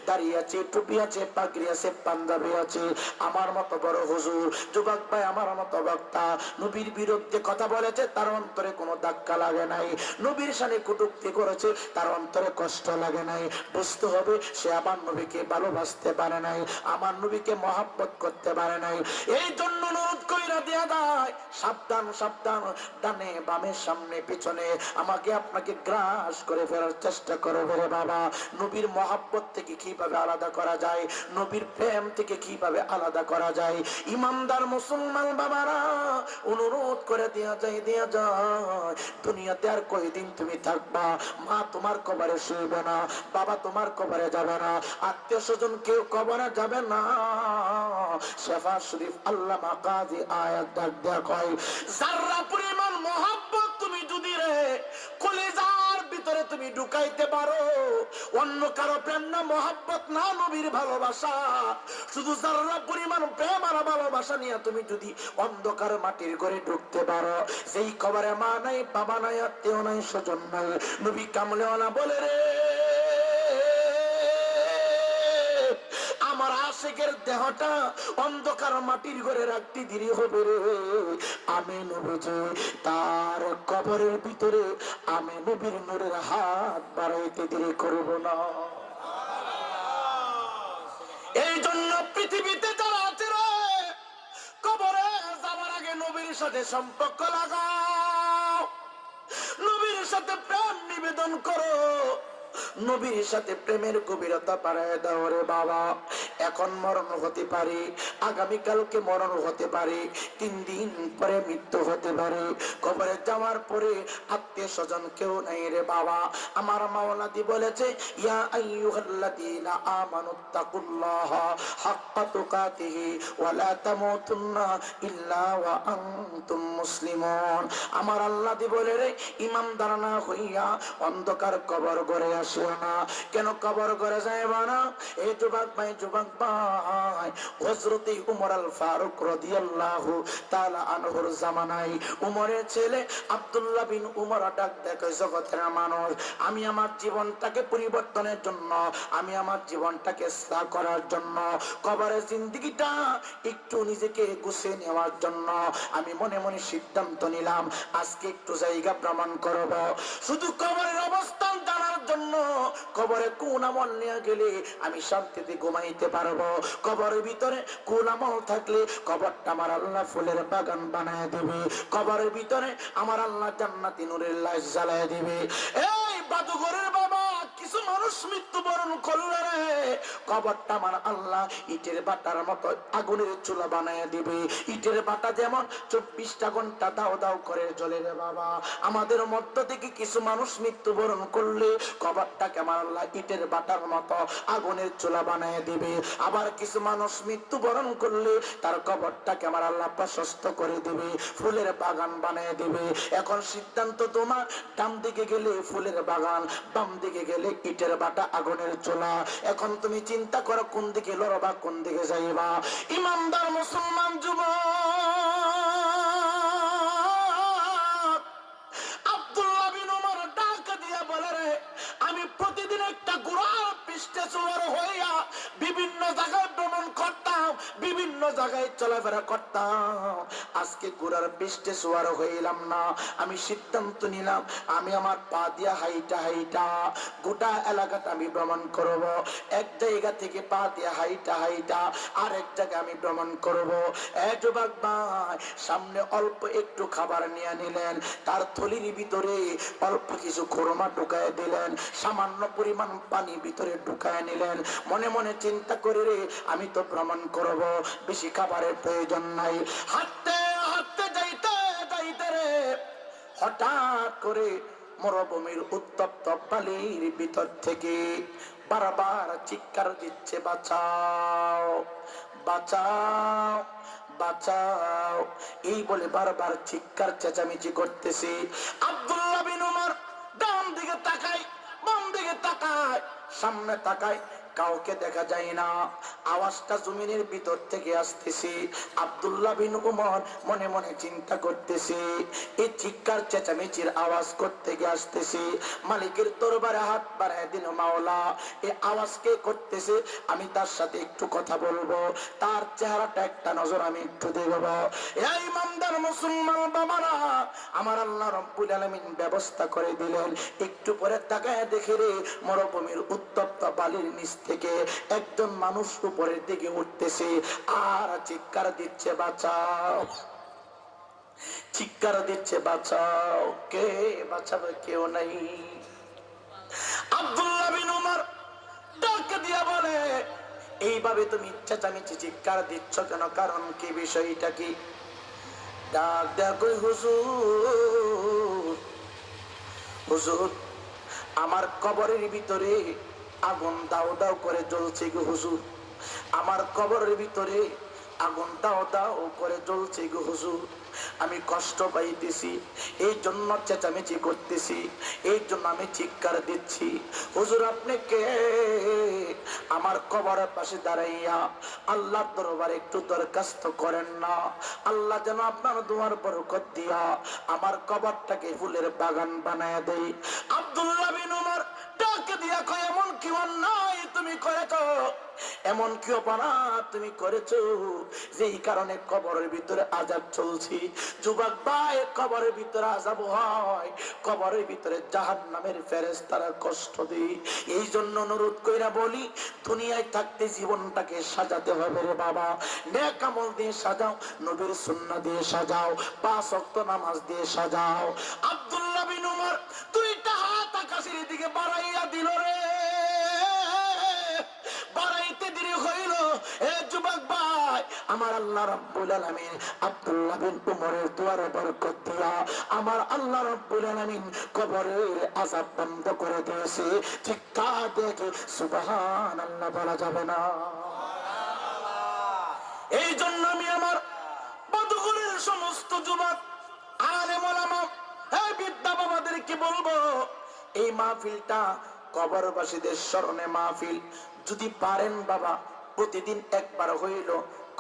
দাঁড়িয়ে আছে, টুপি আছে, পাগড়ি আছে, পাঞ্জাবি আছে, আমার মতো বড় হুজুর, যুবক ভাই আমার মতো বক্তা নবীর বিরুদ্ধে কথা বলেছে, তার অন্তরে কোনো ধাক্কা লাগে নাই। নবীর শানে কটূক্তি করেছে, তার অন্তরে কষ্ট লাগে নাই। বুঝতে হবে সে আমার নবীকে ভালোবাসতে পারে নাই, আমার নবীকে মহব্বত করতে পারে নাই। এই জন্য অনুরোধ কইরা দেয়া যায় সাবধান সাবধান, ডানে বামে সামনে পিছনে আমাকে আপনাকে গ্রাস করে ফেরার চেষ্টা করবে রে বাবা। নবীর মহব্বত থেকে কিভাবে আলাদা করা যায়, নবীর প্রেম থেকে কিভাবে আলাদা করা যায়। ইমানদার মুসলমান বাবারা অনুরোধ করে দেয়া যায় দুনিয়াতে আর কয়দিন তুমি থাকবা? মা তোমার কবরে শুইবে না, বাবা তোমার কবরে যাবে না, আত্মীয় স্বজন কেউ কবরে যাবে না। শেফা শরীফ আল্লামা কাজী আয়াত ডাক দেয়া কয় যারা পরিমাণ মহব্বত তুমি যদি রে কলিজার ভিতরে তুমি ঢুকাইতে পারো। অন্য কারো প্রেম না, মহাব্বত না, নবীর ভালোবাসা, শুধু যারা পরিমাণ প্রেম আর ভালোবাসা নিয়ে তুমি যদি অন্ধকার মাটির ঘরে ঢুকতে পারো, সেই কবরে মা নাই, বাবা নাই, আত্মীয় নাই, স্বজন নাই, নবী কামলেওয়ালা বলে রে আমার আশিকের দেহটা অন্ধকার মাটির ঘরে রাখতে দেরি হবে রে, আমি নবীজি তার কবরের ভিতরে আমি নবীর নূরের হাত বাড়াইতে দেরি করব না। এই জন্য পৃথিবীতে যারা আছে রে, কবরে যাবার আগে নবীর সাথে সম্পর্ক লাগাও, নবীর সাথে প্রেম নিবেদন করো, নবীর সাথে প্রেমের গভীরতা বাড়ায় দাও রে বাবা। এখন মরণ হতে পারে, আগামীকালকে মরণ হতে পারে, 3 দিন পরে মৃত্যু হতে পারে, কবরে যাওয়ার পরে আত্মীয় স্বজন কেউ নাই রে বাবা। আমার মাওলানা বলেছে ইয়া আইয়ুহাল্লাযীনা আমানুত্তাকুল্লাহা হাক্কা তুকাতিহি ওয়া লা তামুতুন্না ইল্লা ওয়া আনতুম মুসলিমুন। আমার আল্লাহ বলে রে ঈমানদার না হইয়া অন্ধকার কবর ঘরে আসিও না। কেন কবর ঘরে যাইবা না? এই যুবক ভাই, যুবক ভাই, হযরত উমর আল ফারুক রাদিয়াল্লাহু তাআলা আনহুর জামানায় উমরের ছেলে আব্দুল্লাহ বিন উমর ডাক দেখে, জগতের মানুষ, আমি আমার জীবনটাকে পরিবর্তনের জন্য, আমি আমার জীবনটাকে ইসলাহ করার জন্য, কবরের জিন্দেগিটা একটু নিজেকে গুছিয়ে নেওয়ার জন্য আমি মনে মনে সিদ্ধান্ত নিলাম আজকে একটু জায়গা ভ্রমণ করব, শুধু কবরের অবস্থান জানার জন্য। কবরে কোন আমল নিয়ে গেলে আমি শান্তিতে ঘুমাইতে পারবো, কবরের ভিতরে কোন আমল থাকলে কবরটা আমার আল্লাহ ফুলের বাগান বানায় দেবে, কবরের ভিতরে আমার আল্লাহ জান্নাতি নূরের লাইট জ্বালায় দিবে। এই বাদুঘরের বাবা, কিছু মানুষ মৃত্যুবরণ করলে রে, কবরটা আমার আল্লাহ ইটের বাটার মতো আগুনের চুলা বানায় দিবে। ইটের বাটা যেমন 24টা ঘন্টা দাও দাও করে জ্বলে রে বাবা, আমাদের মধ্য থেকে কিছু মানুষ মৃত্যুবরণ করলে কবরটাকে আমার আল্লাহ ইটের বাটার মতো আগুনের চুলা বানায় দিবে। আবার কিছু মানুষ মৃত্যুবরণ করলে তার কবরটাকে আমার আল্লাহ প্রশস্ত করে দিবে, ফুলের বাগান বানায় দিবে। এখন সিদ্ধান্ত তোমার, ডান দিকে গেলে ফুলের বাগান, বাম দিকে গেলে ইটের বাটা আগুনের চুলা। এখন তুমি চিন্তা করো কোন দিকে লড়বা, কোন দিকে যাইবা। ইমানদার মুসলমান যুবক আব্দুল্লাহ বিন উমর ডাক দিয়া বলে রে, আমি প্রতিদিন একটা ঘোড়ার পৃষ্ঠে সওয়ার হইয়া বিভিন্ন জায়গায় ভ্রমণ করতাম, বিভিন্ন জায়গায় চলাফেরা করতাম, আজকে ঘোড়ার পৃষ্ঠে সওয়ার হইলাম না। আমি সিদ্ধান্ত নিলাম আমি আমার পা দিয়া হাইটা হাইটা গোটা এলাকাটা আমি ভ্রমণ করব। এক জায়গা থেকে পা দিয়া হাইটা হাইটা আরেক জায়গায় আমি ভ্রমণ করব। যুবক ভাই, সামনে অল্প একটু খাবার নিয়ে নিলেন, তার থলির ভিতরে অল্প কিছু খুরমা ঢুকায় দিলেন, সামান্য পরিমাণ পানি ভিতরে ঢুকায় নিলেন, মনে মনে চিন্তা করে রে আমি তো ভ্রমণ করব, বেশি খাবারের প্রয়োজন নাই। হাঁটতে হাঁটতে যাইতে যাইতে রে হঠাৎ করে মরুভূমির উত্তপ্ত বালির ভিতর থেকে বারবার চিৎকার দিচ্ছে, বাঁচাও বাঁচাও বাঁচাও, এই বলে বারবার চিৎকার চেঁচামেচি করতেছে। আব্দুল্লাহ বিন উমর ডান দিকে তাকায়, বাম দিকে তাকায়, সামনে তাকায়, কাউকে দেখা যায় না। আওয়াজটা জমিনের ভিতর থেকে আসতেছে। আব্দুল্লাহ বিন উমর মনে মনে চিন্তা করতেছে, এই চিৎকার চেঁচামেচির আওয়াজ করতে গিয়ে আসতেছে, মালিকের দরবারে হাত বাড়ায় দিল, মাওলা এই আওয়াজ কে করতেছে, আমি তার সাথে একটু কথা বলবো, তার চেহারাটা একটা নজর আমি একটু দেখব। এই ইমানদার মুসলমান বাবারা, আমার আল্লাহ রব্বুল আলামিন ব্যবস্থা করে দিলেন। একটু পরে তাকায় দেখে রে মরুভূমির উত্তপ্ত বালির নিচ থেকে একজন মানুষ উপরের দিকে উঠতেছে আর চিৎকার দিচ্ছে, বাঁচাও, চিৎকার দিচ্ছে, বাঁচাও। কে বাঁচাবে? কেউ নাই। আব্দুল্লাহ বিন উমর ডাক দিয়া বলে, এইভাবে তুমি চেঁচামেচি চিৎকার দিচ্ছ কেন? কারণ কি? বিষয়টা কি? ডাক দেয়া কই, হুজুর, হুজুর আমার কবরের ভিতরে আগুন দাও দাও করে জ্বলছে গো হুজুর, আমার কবরের ভিতরে আগুনটাও দাও করে জ্বলছে গো হুজুর, আমি কষ্ট পাইতেছি, এই জন্য চেঁচামেচি করতেছি, এই জন্য আমি চিৎকার দিচ্ছি। হুজুর আপনি কে? আমার কবরের পাশে দাঁড়াইয়া আল্লাহর দরবারে একটু দরখাস্ত করেন না, আল্লাহ যেন আপনার দুয়ার বরকত দিয়া আমার কবরটাকে ফুলের বাগান বানায় দেয়। আব্দুল্লাহ বিন উমর ডাক দিয়া কয়, এমন কি অন্যায় তুমি করেছো, এমন কি অপরাধ তুমি করেছো যেই কারণে কবরের ভিতরে আযাব চলছে? যুবক ভাই, কবরের ভিতরে আযাব হয়, কবরের ভিতরে জাহান্নামের ফেরেশতারা কষ্ট দেয়। এই জন্য অনুরোধ কইরা বলি, দুনিয়ায় থাকতে জীবনটাকে সাজাতে হবে রে বাবা। নেক আমল দিয়ে সাজাও, নবীর সুন্নাহ দিয়ে সাজাও, 5 ওয়াক্ত নামাজ দিয়ে সাজাও। আব্দুল্লাহ বিন উমর দুইটা হাত আকাশের দিকে বাড়াইয়া দিল রে, বাড়াইতে দেরি হইল। এ যুবক ভাই, আমার আল্লাহ রাব্বুল আলামিন আব্দুল্লাহ বিন উমরের দুয়ারে বরকত দিয়া আমার আল্লাহ রাব্বুল আলামিন কবরের আযাব বন্ধ করে দিয়েছে। চিৎকার দেখে সুবহানাল্লাহ বলা যাবে না? এই জন্য আমি আমার বদগুলের সমস্ত যুবক আলেম ওলামা, এই বিদ্যা বাবাদেরকে বলবো, এই মাহফিলটা কবরবাসীদের স্মরণে মাহফিল। যদি পারেন বাবা, প্রতিদিন একবার হইল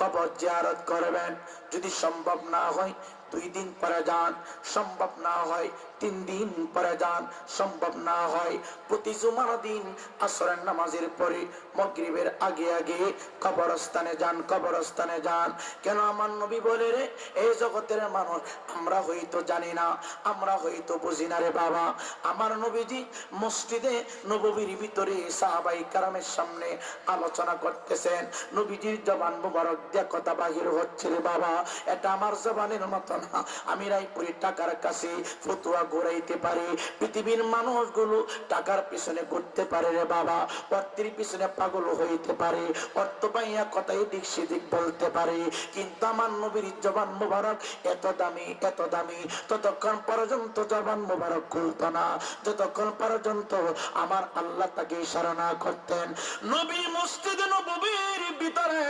কবর জিয়ারত করবেন। যদি সম্ভব না হয় 2 দিন পরে যান, সম্ভব না হয় 3 দিন পরে যান, সম্ভব না হয় প্রতি জুমার দিন আসরের নামাজের পরে মাগরিবের আগে আগে কবরস্থানে যান, কবরস্থানে যান। কেন আমার নবী বলে রে, এই জগতের মানুষ আমরা হয়তো জানি না, আমরা হয়তো বুঝি না রে বাবা। আমার নবীজি মসজিদে নববীর ভিতরে সাহাবায়ে কেরামের সামনে আলোচনা করতেছেন, নবীজির জবান মুবারক দিয়ে কথা বাহির হচ্ছে রে বাবা। এটা আমার জবানের মতো না, আমি রায়পুরি টাকার কাছে ফতুয়া ঘুরাইতে পারি, পৃথিবীর মানুষগুলো টাকার পিছনে ঘুরতে পারে রে বাবা, অর্থের পিছনে পাগল হইতে পারে, অর্থ পাইয়া কথাই দিক সেদিক বলতে পারে, কিন্তু আমার নবীর জবান মুবারক এত দামি, এত দামি, ততক্ষণ পর্যন্ত জবান মুবারক খুলতো না যতক্ষণ পর্যন্ত আমার আল্লাহ তাকে ইশারা না করতেন। নবী মসজিদে নববীর ভিতরে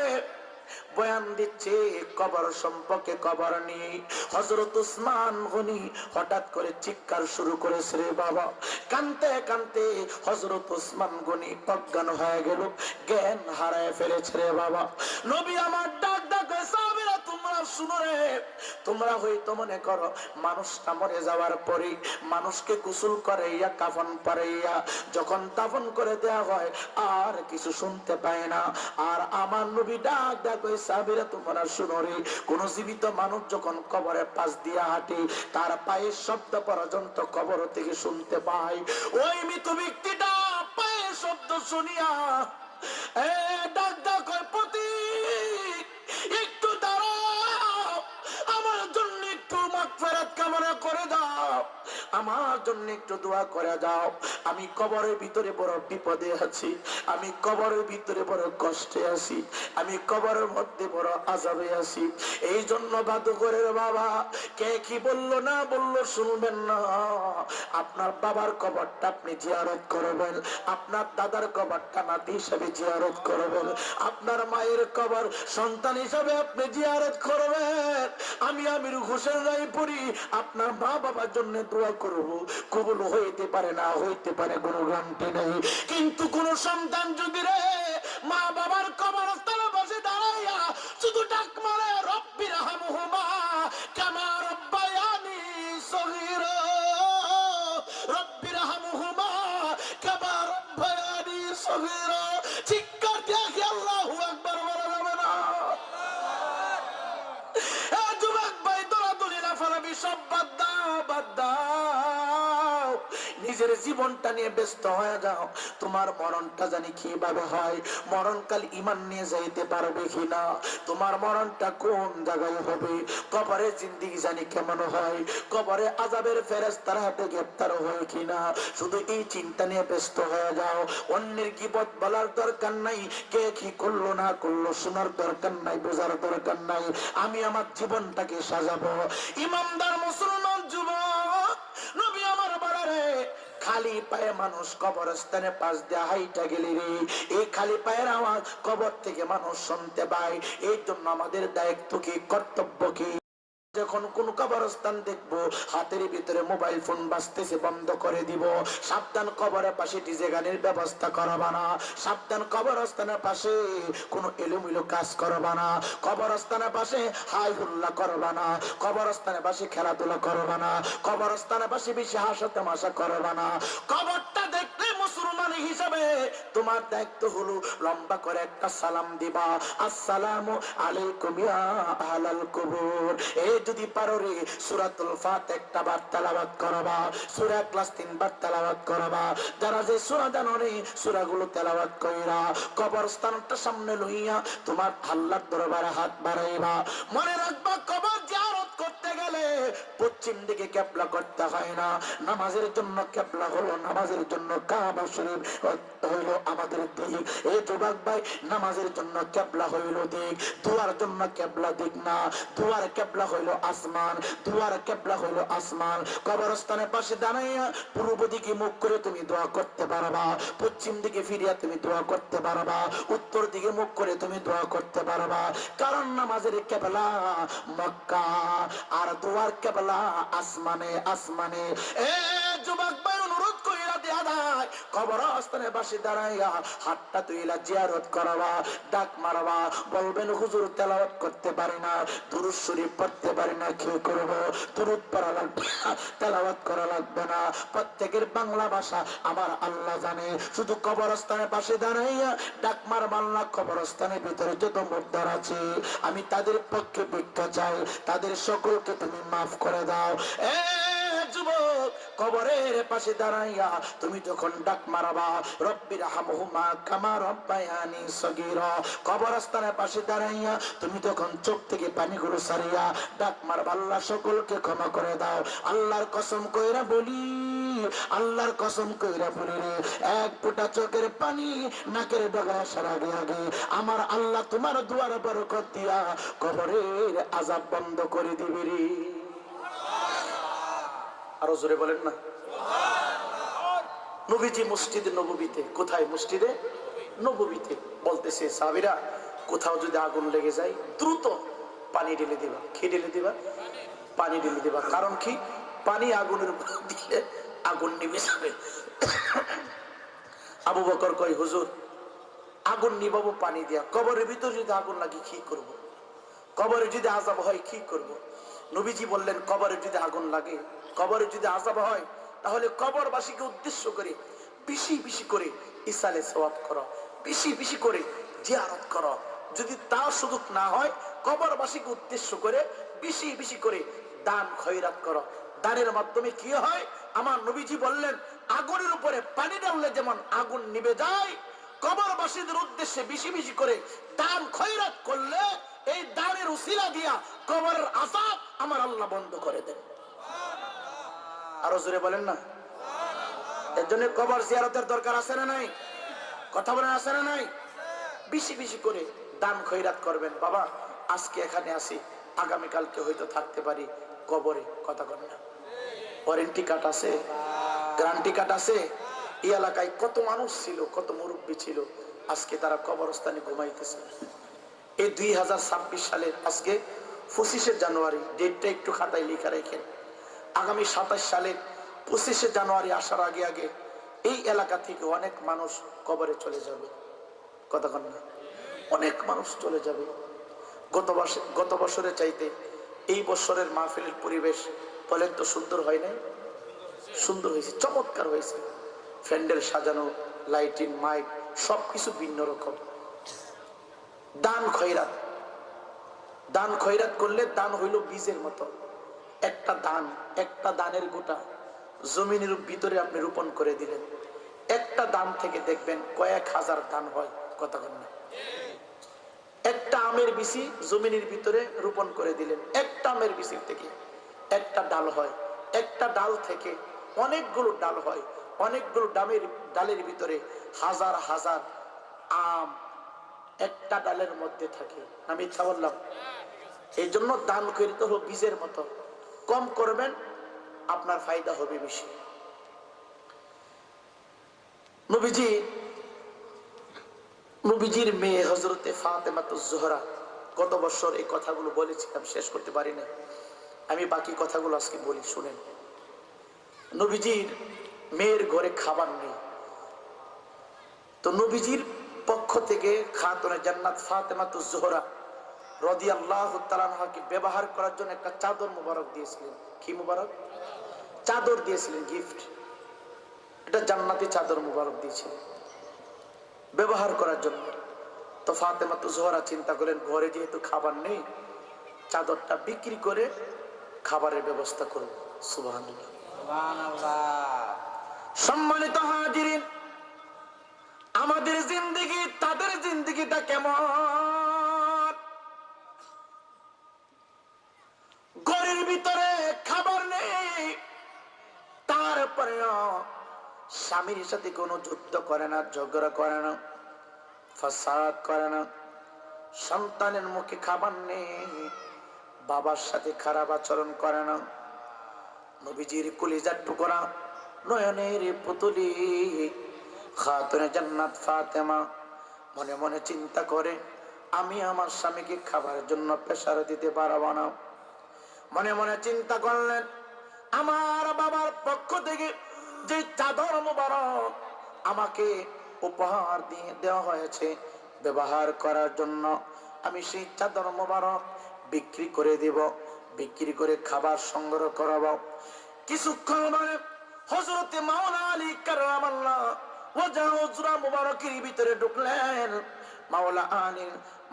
বয়ান দিচ্ছে কবর সম্পর্কে, কবর নিয়ে। হযরত উসমান গনি হঠাৎ করে চিৎকার শুরু করেছে রে বাবা, কানতে কানতে হযরত উসমান গনি অজ্ঞান হয়ে গেল, জ্ঞান হারায় ফেলেছে রে বাবা। নবী আমার ডাক ডাক, সাহাবীরা তোমরা শুনো রে, তোমরা হয়তো মনে করো মানুষটা মরে যাওয়ার পরে মানুষকে গোসল করাইয়া কাফন পরাইয়া যখন দাফন করে দেয়া হয় আর কিছু শুনতে পায় না। আর আমার নবী ডাক ডাক, সাহাবীরা তোমরা শুনো রে, কোন জীবিত মানুষ যখন কবরের পাশ দিয়ে হাঁটে তার পায়ের শব্দ পর্যন্ত কবর থেকে শুনতে পায়। ওই মৃত ব্যক্তিটা পায়ের শব্দ শুনিয়া ডাক ডাক হয়, পথিক একটু দাঁড়াও, আমার জন্য একটু মাগফিরাত কামনা করে দাও, আমার জন্য একটু দোয়া করে দাও। আমি কবরের ভিতরে বড় বিপদে আছি, আমি কবরের ভিতরে বড় কষ্টে আছি, আমি কবরের মধ্যে বড় আযাবে আছি। এই জন্য বাদুঘরের বাবা কে কি বললো না বললো শুনবেন না। আপনার বাবার কবরটা আপনি জিয়ারত করবেন, আপনার দাদার কবরটা নাতি হিসাবে জিয়ারত করবেন, আপনার মায়ের কবর সন্তান হিসাবে আপনি জিয়ারত করবেন। আমি আমির হোসেন রায়পুরি আপনার মা বাবার জন্য দোয়া করব, কবুল হইতে পারে না হইতে পারে কোনো গ্যারান্টি নেই, কিন্তু কোন সন্তান যদি রে মা বাবার কবরস্থানে বসে দাঁড়াইয়া শুধু ডাক মারে, রব্বির হামহুমা কামা রব্বায়ানি সগীরা, রব্বির হামহুমা কামা রব্বায়ানি সগীরা, চিৎকার দিয়ে আল্লাহু আকবার বলা যাবে না? যুবক ভাই, দৌড়াদৌড়ি না ফেলাবি, সব বাদ দাও, বাদ দাও, নিজের জীবনটা নিয়ে ব্যস্ত হয়ে যাও। তোমার মরণটা জানি কিভাবে হয়, মরণকাল ঈমান নিয়ে যাইতে পারবে কিনা, তোমার মরণটা কোন জায়গায় হবে, কবরে জিন্দেগি জানি কেমন হয়, কবরে আযাবের ফেরেশতারা হাতে গ্রেফতার হয় কিনা, শুধু এই চিন্তা নিয়ে ব্যস্ত হয়ে যাও। অন্যের গীবত বলার দরকার নাই, কে কি করলো না করলো শোনার দরকার নাই, বোঝার দরকার নাই। আমি আমার জীবনটাকে সাজাবো। ইমানদার মুসলমান যুবক, নবী আমার বাড়ারে খালি পায়ে মানুষ কবরস্থানে পাশ দিয়ে হাইটা গেলি রে, এই খালি পায়ের আওয়াজ কবর থেকে মানুষ শুনতে পায়। এই জন্য আমাদের দায়িত্ব কি, কর্তব্য কি, যখন কোন কবরস্থান দেখবো হাতের ভিতরে মোবাইল ফোন বাজতেছে বন্ধ করে দিব। সাবধান, কবরের পাশে ডিজে গানের ব্যবস্থা করবা না। সাবধান, কবরস্থানের পাশে কোনো এলোমেলো কাজ করবা না। কবরস্থানের পাশে হাই হুল্লা করবা না। কবরস্থানের পাশে খেলাধুলা করবা না। কবরস্থানের পাশে বেশি হাসা তামাশা করবা না। কবরটা দেখলে মুসলমান হিসাবে তোমার দায়িত্ব হলো লম্বা করে একটা সালাম দিবা, আসসালামু আলাইকুম ইয়া আহলাল কবর। এই যদি পারো রে সূরাতুল ফাতিহা একটা বার তেলাওয়াত করবা, সূরা ইখলাস 3 বার তেলাওয়াত করবা। যারা যে সূরা জানো রে সূরাগুলো তেলাওয়াত কইরা কবরস্থানটা সামনে লইয়া তোমার আল্লাহর দরবারে হাত বাড়াইবা। মনে রাখবা, কবর জিয়ারত করতে গেলে পশ্চিম দিকে কিবলা করতে হয় না। নামাজের জন্য কিবলা হলো, নামাজের জন্য কাবা শরীফ হইল আমাদের দিক। এই যুবক ভাই, নামাজের জন্য কিবলা হইল দিক, দুয়ার জন্য কিবলা দিক না। দুয়ার কিবলা হইল আসমান, দুয়ার কিবলা হইল আসমান। কবরস্থানের পাশে দাঁড়াইয়া পূর্ব দিকে মুখ করে তুমি দোয়া করতে পারবা, পশ্চিম দিকে ফিরিয়া তুমি দোয়া করতে পারবা, উত্তর দিকে মুখ করে তুমি দোয়া করতে পারবা। কারণ নামাজের কিবলা মক্কা আর দুয়ার কিবলা আসমানে আসমানে। এ যুবক ভাই, অনুরোধ কইরা দেয়া দায়, কবরস্থানের পাশে দাঁড়াইয়া হাতটা তুইলা জিয়ারত করবা, ডাক মারবা, বলবেন হুজুর তেলাওয়াত করতে পারি না, দুরূদ শরীফ পড়তে পারি না, কি করব? দুরূদ পড়া লাগবে না, তেলাওয়াত করা লাগবে না। প্রত্যেকের বাংলা ভাষা আমার আল্লাহ জানে। শুধু কবরস্থানের পাশে দাঁড়াইয়া ডাক মারবা না। কবরস্থানের ভিতরে যত মুর্দার আছে আমি তাদের পক্ষে ভিক্ষা চাই, তাদের সকলকে তুমি মাফ করে দাও। এ যুবক, কবরের পাশে দাঁড়াইয়া তুমি যখন ডাক মারবা, রব্বির হামহুমা কামা রব্বায়ানি সগীরা, কবরস্থানের পাশে দাঁড়াইয়া তুমি যখন চোখ থেকে পানিগুলো সারিয়া ডাক মারবা, আল্লাহ সকলকে ক্ষমা করে দাও। আল্লাহর কসম কইরা বলি, আল্লাহর কসম কইরা বলি রে, এক ফোঁটা চোখের পানি নাকের ডগায় আসার আগে আগে আমার আল্লাহ তোমার দুয়ার বরকত দিয়া কবরের আযাব বন্ধ করে দিবে রে। আরো জোরে বলেন না। নবীজি মসজিদে নববীতে, কোথায়? মসজিদে নববীতে বলতেছে সাহাবীরা, কোথাও যদি আগুন লেগে যায় দ্রুত পানি ঢেলে দিবা। কি ঢেলে দিবা? পানি ঢেলে দিবা। কারণ কি? পানি আগুনের উপর দিলে আগুন নিভে যাবে। আবু বকর কয়, হুজুর আগুন নিভাবো পানি দিয়া, কবরের ভিতর যদি আগুন লাগে কি করব? কবরে যদি আযাব হয় কি করব? নবীজি বললেন, কবরে যদি আগুন লাগে, কবরে যদি আযাব হয়, তাহলে কবরবাসীকে উদ্দেশ্য করে বেশি বেশি করে ইসালে সওয়াব করো, বেশি বেশি করে জিয়ারত করো। যদি তা সুযোগ না হয়, কবরবাসীকে উদ্দেশ্য করে বেশি বেশি করে দান খয়রাত করো। দানের মাধ্যমে কি হয়? আমার নবীজি বললেন, আগুনের উপরে পানি ঢাললে যেমন আগুন নিভে যায়, কবরবাসীদের উদ্দেশ্যে বেশি বেশি করে দান খয়রাত করলে এই দানের উসিলা দিয়া কবরের আযাব আমার আল্লাহ বন্ধ করে দেন। আরো জোরে বলেন না। এর জন্য কবর জিয়ারতের দরকার আছে না নাই? কথা বলেন, আছে না নাই? বেশি বেশি করে দান খয়রাত করবেন। বাবা আজকে এখানে আসি, আগামীকালকে হয়তো থাকতে পারি কবরে। কথা বলেন না। ওয়ারেন্টি কার্ড আছে, গ্যারান্টি কার্ড আছে। এই এলাকায় কত মানুষ ছিল, কত মুরব্বী ছিল, আজকে তারা কবরস্থানে ঘুমাইতেছে। এই 2026 সালের আজকে 25শে জানুয়ারি, ডেটটা একটু খাতায় লেখা রেখেন। আগামী 27 সালের 25শে জানুয়ারি আসার আগে আগে এই এলাকা থেকে অনেক মানুষ কবরে চলে যাবে। কথা বলেন না। অনেক মানুষ চলে যাবে। গত বছরের চাইতে এই বছরের মাহফিলের পরিবেশ বলেন তো সুন্দর হয় নাই? সুন্দর হয়েছে, চমৎকার হয়েছে। প্যান্ডেল সাজানো, লাইটিং, মাইক সবকিছু ভিন্ন রকম। দান খয়রাত, দান খয়রাত করলে দান হইল বীজের মতো। একটা দান, একটা দানের গোটা জমিনের ভিতরে আপনি রোপণ করে দিলেন, একটা দান থেকে দেখবেন কয়েক হাজার দান হয়। কথা বলেন না। একটা আমের বিচি জমিনের ভিতরে রোপণ করে দিলেন, একটা আমের বিচির থেকে একটা ডাল হয়, একটা ডাল থেকে অনেকগুলো ডাল হয়, অনেকগুলো ডালের ভিতরে হাজার হাজার আম একটা ডালের মধ্যে থাকে। আমি ইচ্ছা বললাম। এই জন্য দান করিতে হলো বীজের মতো। কম করবেন, আপনার ফায়দা হবে বেশি। নবীজি নবীজির মেয়ে হযরতে ফাতেমাতুজ জোহরা, গত বছর এই কথাগুলো বলেছিলাম, শেষ করতে পারি না। আমি বাকি কথাগুলো আজকে বলি, শুনেন। নবীজির মেয়ের ঘরে খাবার নেই, তো নবীজির পক্ষ থেকে খাতুনে জান্নাত ফাতেমাতুজ জোহরা রাদিয়াল্লাহু তাআলা আনহাকে ব্যবহার করার জন্য একটা চাদর মুবারক দিয়েছিলেন। কি মুবারক? চাদর দিয়েছিলেন, গিফট। এটা জান্নাতি চাদর মুবারক দিয়েছিলেন ব্যবহার করার জন্য। তো ফাতেমাতুজ জোহরা চিন্তা করলেন, ঘরে যেহেতু খাবার নেই, চাদরটা বিক্রি করে খাবারের ব্যবস্থা করব। সুবহানাল্লাহ, সুবহানাল্লাহ। সম্মানিত হাজিরিন, আমাদের জিন্দেগি তাদের জিন্দেগিটা কেমন? ঘরের ভিতরে খাবার নেই, তারপরেও স্বামীর সাথে কোনো যুদ্ধ করে না, ঝগড়া করে না, ফাসাদ করে না। সন্তানের মুখে খাবার নেই, বাবার সাথে খারাপ আচরণ করে না। নবীজির কলিজার টুকরা, নয়নের পুতুলি খাতুনে জান্নাত ফাতেমা মনে মনে চিন্তা করে, আমি আমার স্বামীকে খাবারের জন্য প্রেসার দিতে পারবো না। মনে মনে চিন্তা করলেন, আমার বাবার পক্ষ থেকে যে চাদর মুবারক আমাকে উপহার দিয়ে দেওয়া হয়েছে ব্যবহার করার জন্য, আমি সেই চাদর মুবারক বিক্রি করে দেব, বিক্রি করে খাবার সংগ্রহ করাবো। কিছুক্ষণ মানে হযরতে মাওলানা আলী কাররামাল্লাহ ওয়াজহু হুজরা মুবারকের ভিতরে ঢুকলেন। মাওলানা আলীর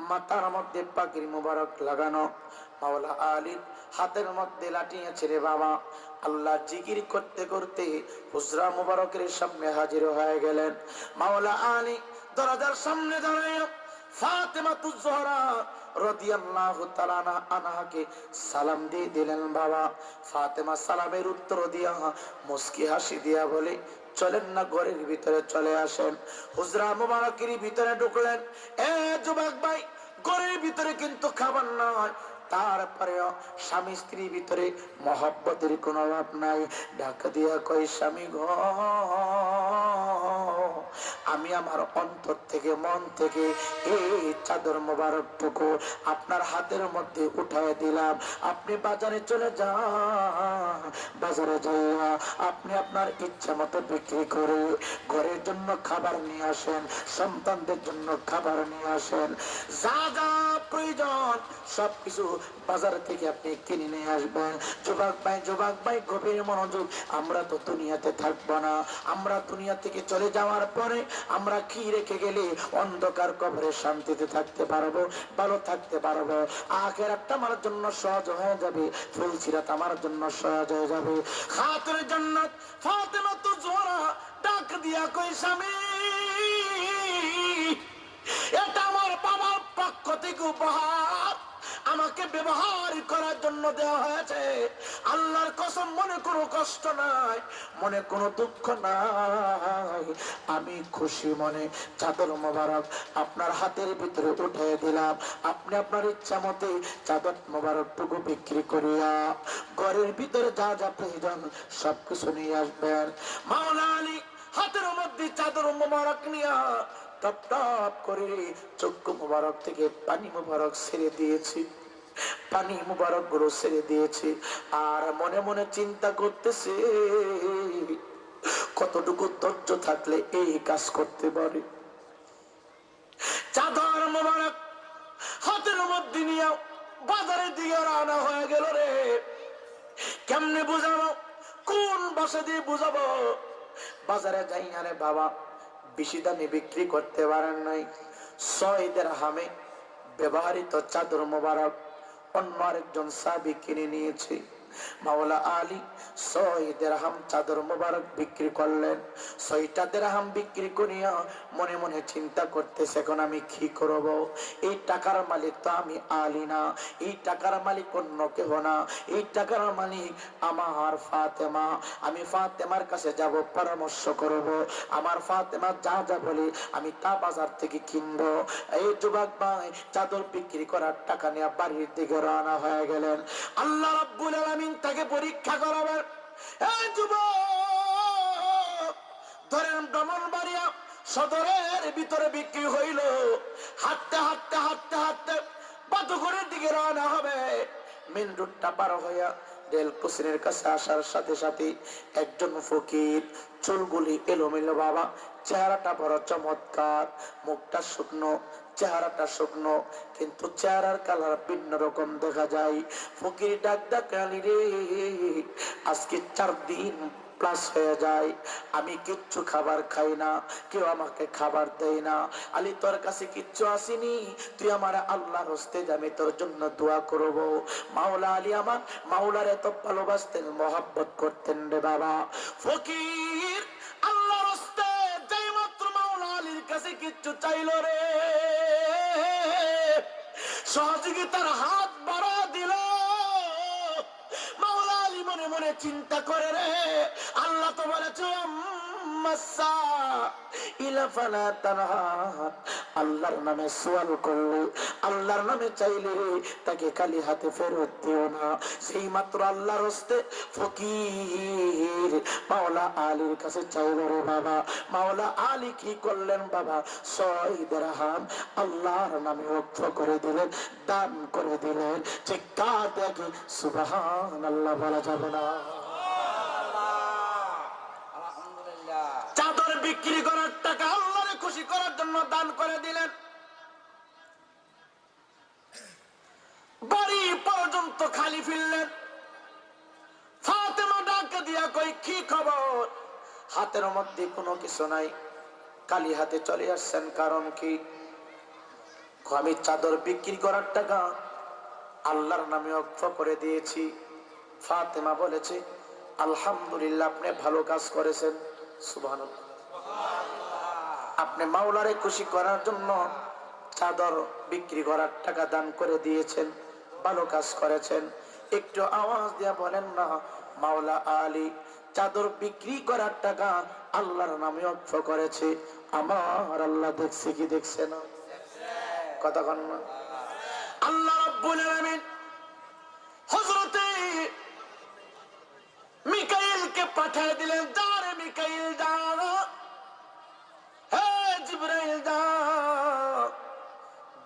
মাথার মধ্যে পাগড়ি মুবারক লাগানো, মাওলানা আলীর হাতের মধ্যে লাঠি আছে রে বাবা। আল্লাহ জিকির করতে করতে হুজরা মুবারকের সামনে হাজির হয়ে গেলেন। মাওলানা আলী দরজার সামনে দাঁড়ায় ফাতেমাতুজ জোহরা রাদিয়াল্লাহু তাআলা আনহাকে সালাম দিয়ে দিলেন। বাবা ফাতেমা সালামের উত্তর দিয়া মুস্কি হাসি দিয়া বলে, চলেন না ঘরের ভিতরে চলে আসেন। হুজরা মুবারকের ভিতরে ঢুকলেন। এ যুবক ভাই, ঘরের ভিতরে কিন্তু খাবার নয়, তারপরেও স্বামী স্ত্রীর ভিতরে মহব্বতের কোনো অভাব নাই। ডাকা দিয়া কই, স্বামী গো, আমি আমার অন্তর থেকে মন থেকে এই চাদর মোবারকটুকু আপনার হাতের মধ্যে উঠায় দিলাম। আপনি বাজারে চলে যান, বাজারে যাইয়া আপনি আপনার ইচ্ছা মতো বিক্রি করে ঘরের জন্য খাবার নিয়ে আসেন, সন্তানদের জন্য খাবার নিয়ে আসেন, যা যা প্রয়োজন সবকিছু বাজার থেকে আপনি কিনে নিয়ে আসবেন। যুবক ভাই গভীর মনোযোগ। আমরা তো দুনিয়াতে থাকবো না, আমরা দুনিয়া থেকে চলে যাওয়ার পরে আমরা কি রেখে গেলে অন্ধকার কবরে শান্তিতে থাকতে পারবো, ভালো থাকতে পারবো। আখিরাতটা আমার জন্য সহজ হয়ে যাবে, ফুলসিরাত আমার জন্য সহজ হয়ে যাবে। খাতুনে জান্নাত ফাতেমাতুজ জোহরা ডাক দিয়া কই, স্বামী, এটা আমার বাবার পক্ষ থেকে উপহার, আমাকে ব্যবহার করার জন্য দেওয়া হয়েছে। আল্লাহর কসম, মনে কোনো কষ্ট নাই, মনে কোনো দুঃখ নাই। আমি খুশি মনে চাদর মোবারক আপনার হাতের ভিতরে উঠে দিলাম। আপনি আপনার ইচ্ছা মতে চাদর মোবারকটুকু বিক্রি করিয়া ঘরের ভিতরে যা যা প্রয়োজন সবকিছু নিয়ে আসবেন। মাওলানা আলী হাতের মধ্যে চাদর মোবারক নিয়া টপ টপ করে চক্ষু মুবারক থেকে পানি মুবারক ছেড়ে দিয়েছি, পানি মুবারক গুলো ছেড়ে দিয়েছি। আর মনে মনে চিন্তা করতেছে, কতটুকু ধৈর্য থাকলে এই কাজ করতে পারে। চাদর মুবারক হাতের মধ্যে নিয়ে বাজারের দিকে রওনা হয়ে গেল। রে কেমনে বুঝাবো, কোন ভাষা দিয়ে বুঝাবো? বাজারে যাই না রে বাবা, বেশি দামে বিক্রি করতে পারেন নাই। 6 দিরহামে ব্যবহৃত চাদর মোবারক অন্য আরেকজন সাহাবী কিনে নিয়েছে। মাওলানা আলী 6 দিরহাম চাদর মোবারক বিক্রি করলেন। 6টা দিরহাম বিক্রি করিয়া মনে মনে চিন্তা করতেছে, এখন আমি কি করব? এই টাকার মালিক তো আমি আলী না, এই টাকার মালিক অন্য কেহ না, এই টাকার মালিক আমার ফাতেমা। আমি ফাতেমার কাছে যাব, পরামর্শ করব, আমার ফাতেমা যা যা বলে আমি তা বাজার থেকে কিনবো। এই যুবক ভাই চাদর বিক্রি করার টাকা নিয়ে বাড়ির দিকে রওনা হয়ে গেলেন। আল্লাহ রাব্বুল আলামিন তাকে পরীক্ষা করাবেন। এই যুবক, ধরেন ব্রাহ্মণবাড়িয়া সদরের ভিতরে বিক্রি হইল। হাঁটতে হাঁটতে হাঁটতে হাঁটতে বাদুঘরের দিকে রওনা হবে। মেন রোডটা পার হইয়া রেল ক্রসিংয়ের কাছে আসার সাথে সাথে একজন ফকির, চুলগুলি এলোমেলো বাবা, চেহারাটা বড় চমৎকার, মুখটা শুকনো, চেহারাটা শুকনো, কিন্তু চেহারার কালার ভিন্ন রকম দেখা যায়। ফকির ডাক ডাক, আলী রে, আজকে 4 দিন প্লাস হয়ে যায় আমি কিচ্ছু খাবার খাই না, কেউ আমাকে খাবার দেয় না। আলী, তোর কাছে কিচ্ছু আসেনি, তুই আমার আল্লাহর হস্তে আমি তোর জন্য দোয়া করব। মাওলা আলী আমার মাওলার এত ভালোবাসতেন, মহব্বত করতেন রে বাবা। ফকির আল্লাহর হস্তে যাই মাত্র মাওলা আলীর কাছে কিচ্ছু চাইল রে, সহযোগিতার হাত বাড়া দিল। মাওলা আলী মনে মনে চিন্তা করে রে, আল্লাহ তো বলেছে আল্লাহর নামে সোয়াল করলে, আল্লাহর নামে চাইলে তাকে খালি হাতে ফেরত দিও না। সেই মাত্র আল্লাহর হস্তে ফকির মাওলা আলীর কাছে চাইল রে বাবা। মাওলা আলী কি করলেন বাবা, 6 দিরহাম আল্লাহর নামে ওয়াকফ করে দিলেন, দান করে দিলেন। চিৎকার দেখে সুবহানাল্লাহ বলা যাবে না। চাদর বিক্রি করার টাকা আল্লাহরে খুশি করার জন্য দান করে দিলেন। বাড়ি পর্যন্ত খালি ফিরলেন। ফাতেমা ডাকে দিয়া কই, কি খবর? হাতের মধ্যে কোনো কিছু নাই, খালি হাতে চলে আসছেন, কারণ কি? আমি চাদর বিক্রি করার টাকা আল্লাহর নামে ওয়াকফ করে দিয়েছি। ফাতেমা বলেছে, আলহামদুলিল্লাহ, আপনি ভালো কাজ করেছেন। সুবহানাল্লাহ, আপনি মাওলারে খুশি করার জন্য চাদর বিক্রি করার টাকা দান করে দিয়েছেন, ভালো কাজ করেছেন। একটু আওয়াজ দিয়া বলেন না, মাওলা আলী চাদর বিক্রি করার টাকা আল্লাহর নামে ওয়াকফ করেছে, আমার আল্লাহ দেখছে কি দেখছে না? কথা কন না। আল্লাহ রাব্বুল আলামিন হযরতে মিকাইলকে পাঠিয়ে দিলেন, যারে মিকাইল যা, হে জিবরাইল যা,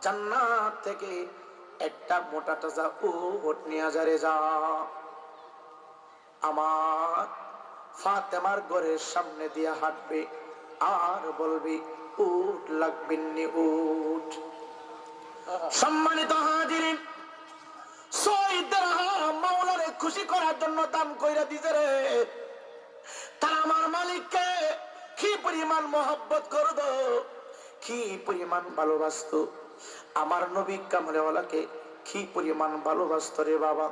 জান্নাত থেকে একটা মোটা তাজা উট নিয়ে যা রে, যা আমার ফাতেমার ঘরের সামনে দিয়ে হাঁটবে আর বলবি, উট লাগবেননি উট। সম্মানিত হাজিরিন, 6 দিরহাম মাওলারে খুশি করার জন্য দান কইরা দিছে রে। তারা আমার মালিককে কি পরিমাণ মহব্বত করত, কি পরিমাণ ভালোবাসতো, আমার নবী কামলেওয়ালাকে কি পরিমাণ ভালোবাসতো রে বাবা।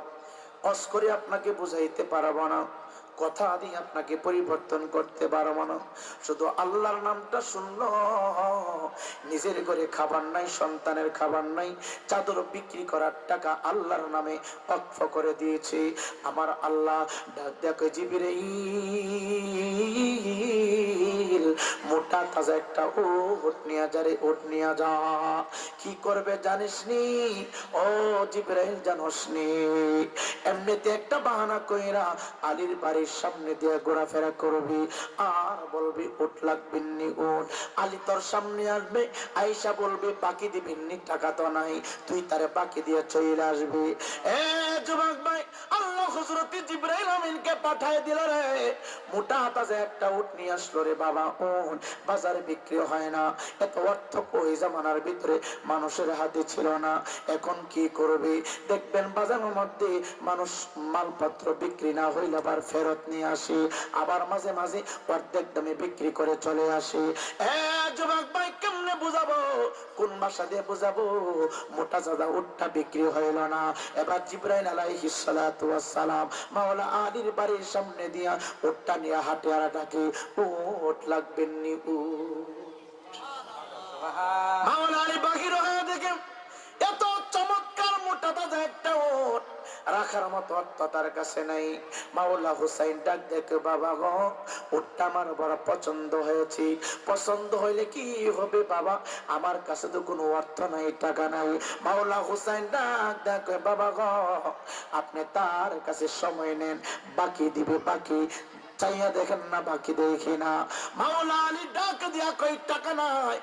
কষ্ট করে আপনাকে বুঝাইতে পারবো না, কথা দিয়ে আপনাকে পরিবর্তন করতে পারবো না। শুধু আল্লাহর নামটা শুনলো, নিজের ঘরে খাবার নাই, সন্তানের খাবার নাই, চাদর বিক্রি করার টাকা আল্লাহর নামে ওয়াকফ করে দিয়েছে। আমার আল্লাহ ডাক দেখে, জিবরাইল মোটা তাজা একটা উট নিয়ে যা রে, উট নিয়ে যা। কি করবে জানিস নি? ও জিবরাইল, জানোস নি? এমনিতে একটা বাহানা কইরা আলীর বাড়ির সামনে দিয়ে ঘোরাফেরা করবি আর বলবি, উট লাগবেননি উট। আলী তোর সামনে আসবে, আয়েশা বলবে, বাকি দিবেননি, টাকা তো নাই। তুই তারে বাকি দিয়ে চলে আসবি। এ যুবক ভাই, আল্লাহ হযরত জিবরাইল আমিনকে পাঠিয়ে দিল রে, মোটা তাজা একটা উট নিয়ে আসলো রে বাবা। উট বাজারে বিক্রি হয় না, এত অর্থ ওই জামানার ভিতরে মানুষের হাতে ছিল না। এখন কি করবে? দেখবেন বাজারের মধ্যে মানুষ মালপত্র বিক্রি না হইলে আবার ফেরত নিয়ে আসে, আবার মাঝে মাঝে অর্ধেক দামে বিক্রি করে চলে আসে। যুবক ভাই, কেমনে বুঝাবো, কোন ভাষা দিয়ে বুঝাবো? মোটা তাজা উটটা বিক্রি হইল না। এবার জিবরাইল আলাইহিস সালাতু ওয়াস সালাম মাওলা আলীর বাড়ির সামনে দিয়া উটটা নিয়ে হাঁটে আর ডাকে, উট লাগবেননি উট। মাওলা আলী বাহির হয়ে দেখে এত চমৎকার মোটা তাজা একটা উট, রাখার মতো অর্থ তার কাছে নাই। মাওলা হুসাইন ডাক দেখে, বাবা গো, উটটা আমার বড় পছন্দ হয়েছে। পছন্দ হইলে কি হবে বাবা, আমার কাছে তো কোনো অর্থ নাই, টাকা নাই। মাওলা হুসাইন ডাক দেখে, বাবা গো, আপনি তার কাছে সময় নেন, বাকি দিবে, বাকি চাইয়া দেখেন না, বাকি দেখি না। মাওলা আলী ডাক দিয়া কই টাকা নাই,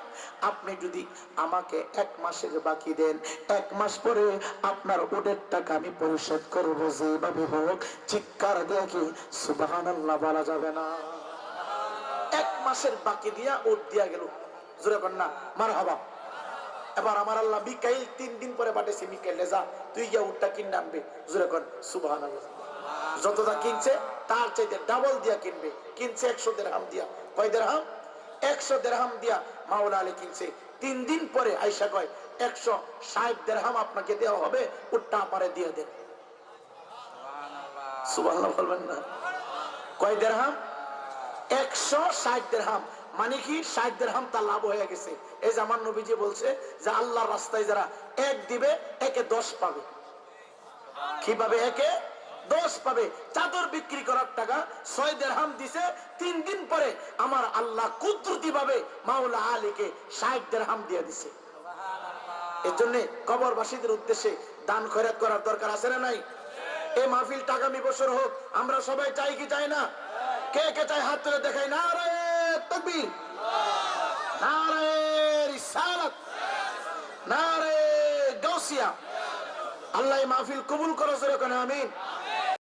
আপনি যদি আমাকে 1 মাসের বাকি দেন, 1 মাস পরে আপনার ওদের টাকা আমি পরিশোধ করব, যেভাবে হোক। চিৎকার দিয়ে কি সুবহানাল্লাহ বলা যাবে না? 1 মাসের বাকি দিয়া ওট দিয়া গেল, জোরে কর না মারহাবা। এবার আমার আল্লাহ মিকাইল 3 দিন পরে পাঠাইছে, মিকাইল যা তুই গিয়া উটটা কিনে আনবে, জোরে কর সুবহানাল্লাহ। যতটা কিনছে তার চাইতে ডাবল দিয়া কিনবে। কিনছে 100 দিরহাম দিয়া। কয় দিরহাম? 100 দিরহাম দিয়া মাওলা আলী কিনছে। 3 দিন পরে আয়েশা কয় 160 দিরহাম আপনাকে দেওয়া হবে, উটটা আমারে দিয়ে দেন। সুবহানাল্লাহ বলবেন না? কয় দিরহাম? 160 দিরহাম। মানে কি 60 দিরহাম তার লাভ হয়ে গেছে। এই যে আমার নবীজি বলছে যে আল্লাহর রাস্তায় যারা 1 দিবে, একে 10 পাবে। কিভাবে? একে 10 পাবে। চাদর বিক্রি করার টাকা 6 দিরহাম দিছে, 3 দিন পরে আমার আল্লাহ কুদরতি ভাবে মাওলা আলীকে 60 দিরহাম দিয়ে দিছে। এর জন্য কবরবাসীদের উদ্দেশ্যে দান খয়রাত করার দরকার আছে না নাই? এই মাহফিলটা আগামী বছর হোক, আমরা সবাই চাই কি চাই না? কে কে চাই হাত তুলে দেখাই। নারে তাকবীর, নারে রিসালাত, নারে গাউসিয়া। আল্লাহ এই মাহফিল কবুল করো, জোরে করে আমিন।